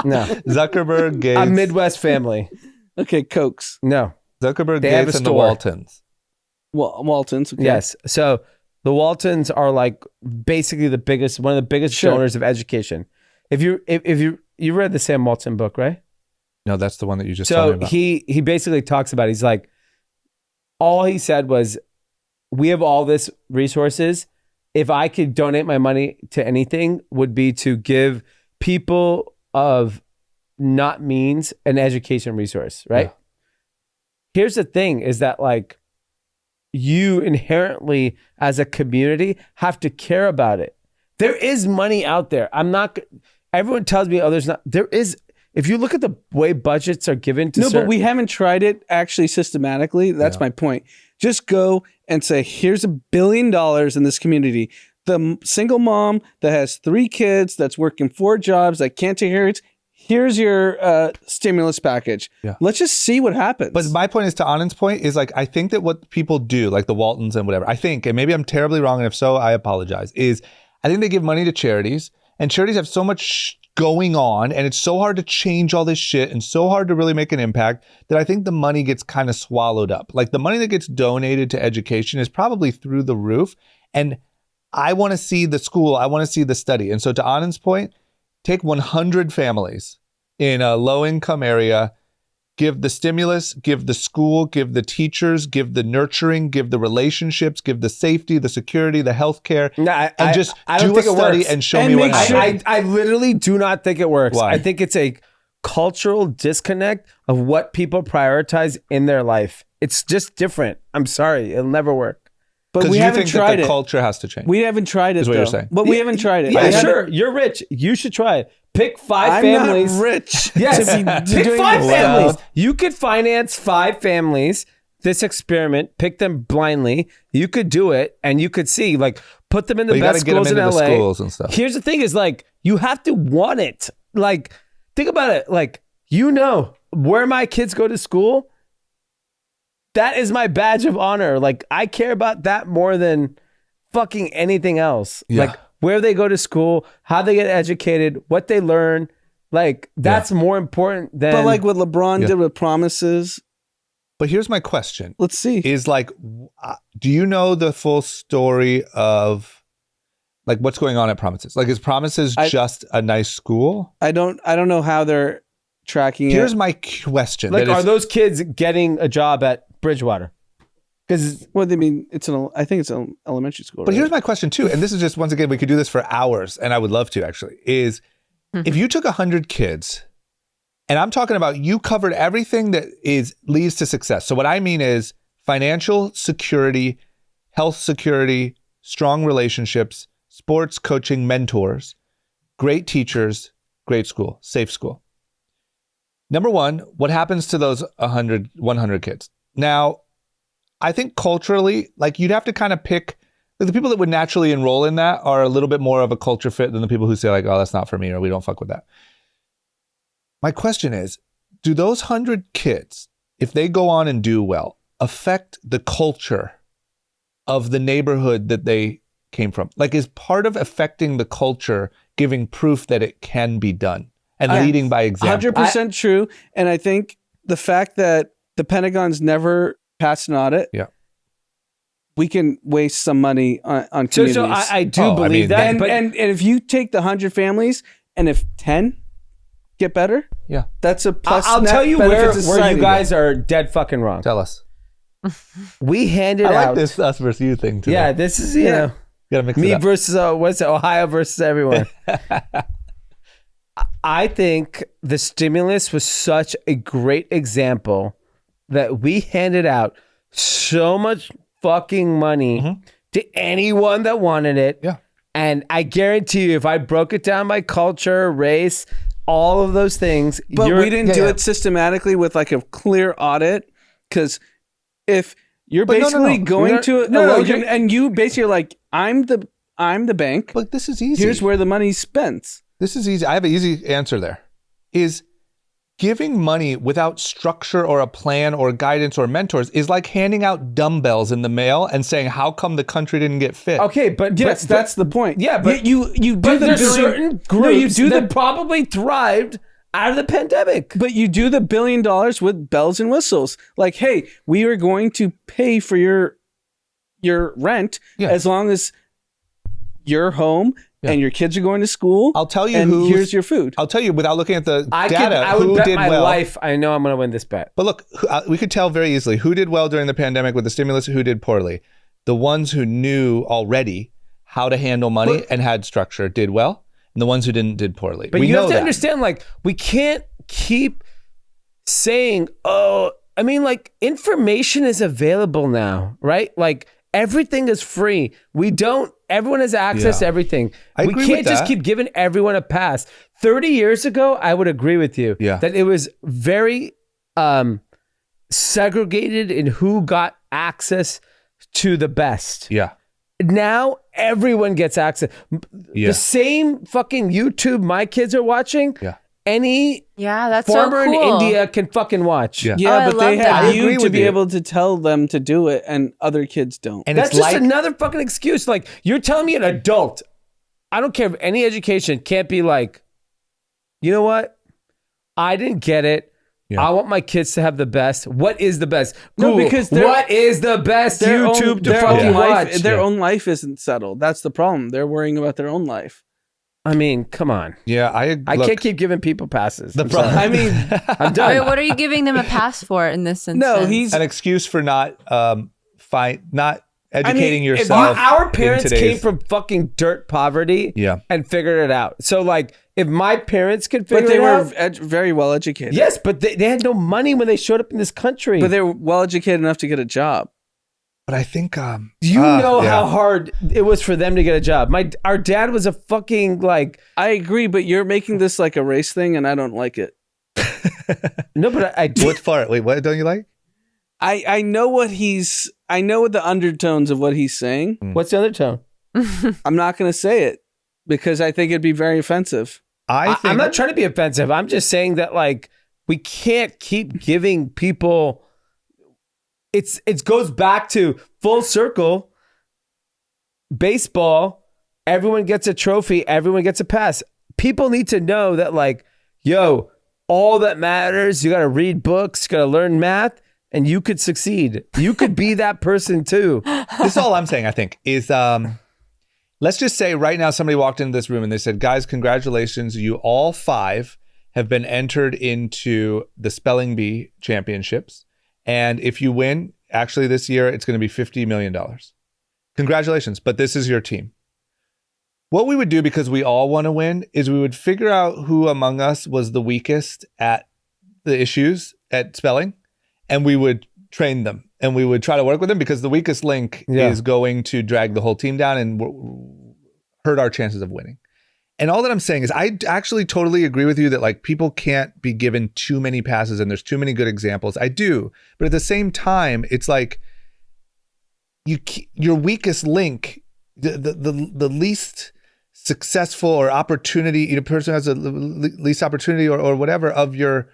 No. Zuckerberg, Gates. A Midwest family. Okay, Cokes. No. Zuckerberg, They have Gates, a and the store. Waltons. Waltons. Okay. Yes. So the Waltons are like basically one of the biggest donors of education. If you read the Sam Walton book, right? No, that's the one that you just told me about. he basically talks about, he's like, all he said was, we have all this resources. If I could donate my money to anything, would be to give people of not means an education resource, right? Yeah. Here's the thing is that like you inherently as a community have to care about it. There is money out there. Everyone tells me, there's not. There is. If you look at the way budgets are given to but we haven't tried it actually systematically. That's my point. Just go and say, here's $1 billion in this community. The single mom that has 3 kids, that's working 4 jobs, that can't take care of it. Here's your stimulus package. Yeah. Let's just see what happens. But my point is, to Anand's point, is like, I think that what people do, like the Waltons and whatever, I think, and maybe I'm terribly wrong, and if so, I apologize, is I think they give money to charities, and charities have so much going on, and it's so hard to change all this shit and so hard to really make an impact that I think the money gets kind of swallowed up. Like the money that gets donated to education is probably through the roof. And I want to see the school. I want to see the study. And so to Anand's point, take 100 families in a low income area, give the stimulus, give the school, give the teachers, give the nurturing, give the relationships, give the safety, the security, the healthcare, and just do a study and show me what happens. I literally do not think it works. Why? I think it's a cultural disconnect of what people prioritize in their life. It's just different. I'm sorry. It'll never work. But we haven't tried the it. culture has to change. We haven't tried it, is what though. you're saying. But we haven't tried it. Yeah, sure. You're rich. You should try it. Pick 5 families. I'm not rich. Yes. to be Pick doing 5 this families. stuff. You could finance 5 families. This experiment, pick them blindly. You could do it, and you could see, like, put them in the But you best gotta get them schools in into the LA. schools and stuff. Here's the thing: is like you have to want it. Like, think about it. Like, where my kids go to school. That is my badge of honor. Like, I care about that more than fucking anything else. Yeah. Like, where they go to school, how they get educated, what they learn. Like, that's more important than. But like what LeBron did with promises, But here's my question. Let's see. Is like, do you know the full story of like what's going on at Promises? Like, is Promises just a nice school? I don't know how they're tracking Here's it. my question. Like, are those kids getting a job at Bridgewater? Because Well, I mean, I think it's an elementary school. But right? here's my question too, and this is just, once again, we could do this for hours, and I would love to actually, is if you took 100 kids, and I'm talking about you covered everything that leads to success. So what I mean is financial security, health security, strong relationships, sports coaching, mentors, great teachers, great school, safe school. Number one, what happens to those 100 kids? Now, I think culturally, like you'd have to kind of pick, like the people that would naturally enroll in that are a little bit more of a culture fit than the people who say like, oh, that's not for me, or we don't fuck with that. My question is, do those 100 kids, if they go on and do well, affect the culture of the neighborhood that they came from? Like, is part of affecting the culture giving proof that it can be done and leading by example? 100% true. And I think the fact that the Pentagon's never passed an audit, we can waste some money on communities. So I do believe that. And if you take the 100 families, and if 10 get better, that's a plus. I'll net tell you benefit where to society. you guys are dead fucking wrong. Tell us. We handed I like out this us versus you thing too. Yeah, this is, you know, gotta mix me it up. versus what's it, Ohio versus everyone. I think the stimulus was such a great example that we handed out so much fucking money to anyone that wanted it. Yeah. And I guarantee you, if I broke it down by culture, race, all of those things, but we didn't do it systematically with like a clear audit. Because if you're basically going to and you basically are like, I'm the bank. But this is easy. Here's where the money's spent. This is easy. I have an easy answer there. Is giving money without structure or a plan or guidance or mentors is like handing out dumbbells in the mail and saying, how come the country didn't get fit? Okay, but yes, that's the point. Yeah, but you do but the there's billion, certain groups that probably thrived out of the pandemic. But you do the $1 billion with bells and whistles. Like, hey, we are going to pay for your rent as long as you're home and your kids are going to school. I'll tell you here's your food. I'll tell you without looking at the I data would who bet did my well. life I know I'm going to win this bet. But look, we could tell very easily who did well during the pandemic with the stimulus, who did poorly. The ones who knew already how to handle money and had structure did well, and the ones who didn't did poorly. But you have to understand, like, we can't keep saying, oh, I mean, like, information is available now, right? Like, everything is free. Everyone has access to everything. I we agree can't with just that. keep giving everyone a pass. 30 years ago, I would agree with you that it was very segregated in who got access to the best. Yeah. Now everyone gets access. The same fucking YouTube my kids are watching. Yeah. Any that's farmer so cool. in India can fucking watch. Yeah. Yeah, but they that. have I agree you to with be you. able to tell them to do it, and other kids don't. And That's it's just like another fucking excuse. Like, you're telling me an adult, I don't care if any education can't be like, you know what? I didn't get it. Yeah. I want my kids to have the best. What is the best? No, Google, because what is the best YouTube to fucking watch? Their own life isn't settled. That's the problem. They're worrying about their own life. I mean, come on. Yeah, I can't keep giving people passes. I'm sorry. I mean, I'm done. Wait, what are you giving them a pass for in this instance? no, he's an excuse for not educating yourself. Our parents in today's- came from fucking dirt poverty and figured it out. So, like, if my parents could figure but they it were out. very well educated. Yes, but they had no money when they showed up in this country. But they were well educated enough to get a job. But I think Do you know how hard it was for them to get a job? Our dad was a fucking like. I agree, but you're making this like a race thing, and I don't like it. No, but I do. What part? Wait, what don't you like? I know what I know what the undertones of what he's saying. What's the undertone? I'm not going to say it because I think it'd be very offensive. I'm not trying to be offensive. I'm just saying that, like, we can't keep giving people. It goes back to full circle. Baseball, everyone gets a trophy, everyone gets a pass. People need to know that, like, yo, all that matters, you got to read books, you got to learn math, and you could succeed. You could be that person too. This is all I'm saying, I think, is let's just say right now somebody walked into this room and they said, guys, congratulations. You all 5 have been entered into the Spelling Bee Championships. And if you win, actually this year, it's going to be $50 million. Congratulations, but this is your team. What we would do, because we all want to win, is we would figure out who among us was the weakest at the issues at spelling, and we would train them. And we would try to work with them, because the weakest link is going to drag the whole team down and hurt our chances of winning. And all that I'm saying is I actually totally agree with you that like people can't be given too many passes and there's too many good examples. I do. But at the same time, it's like your weakest link, the least successful or opportunity, person who has the least opportunity or whatever of your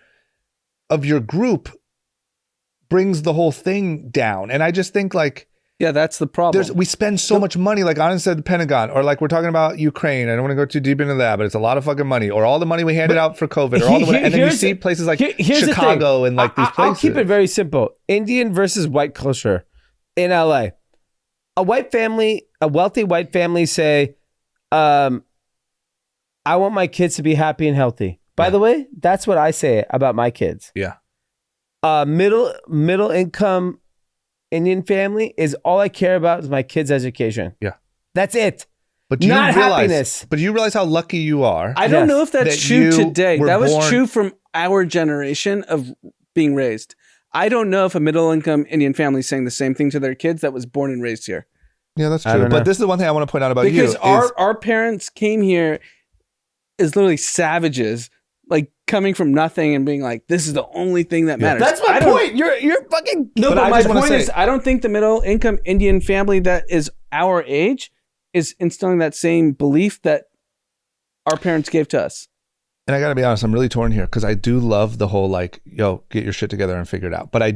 group brings the whole thing down. And I just think like, yeah, that's the problem. We spend so much money, like Anand said, the Pentagon, or like we're talking about Ukraine. I don't want to go too deep into that, but it's a lot of fucking money. Or all the money we handed out for COVID, or all the money, and then you see places like Chicago and like these places. I'll keep it very simple. Indian versus white culture in LA. A white family, a wealthy white family say, I want my kids to be happy and healthy. By the way, that's what I say about my kids. Yeah. Middle income Indian family is all I care about is my kids' education. Yeah. That's it. But do you Not realize, happiness. But you realize how lucky you are. I don't know if that's true today. That was born... true from our generation of being raised. I don't know if a middle-income Indian family is saying the same thing to their kids that was born and raised here. Yeah, that's true. But this is the one thing I want to point out about because you. Because our parents came here as literally savages, like coming from nothing and being like, this is the only thing that matters. That's my point. You're fucking... No, but my point is, I don't think the middle-income Indian family that is our age is instilling that same belief that our parents gave to us. And I got to be honest, I'm really torn here because I do love the whole like, yo, get your shit together and figure it out. But I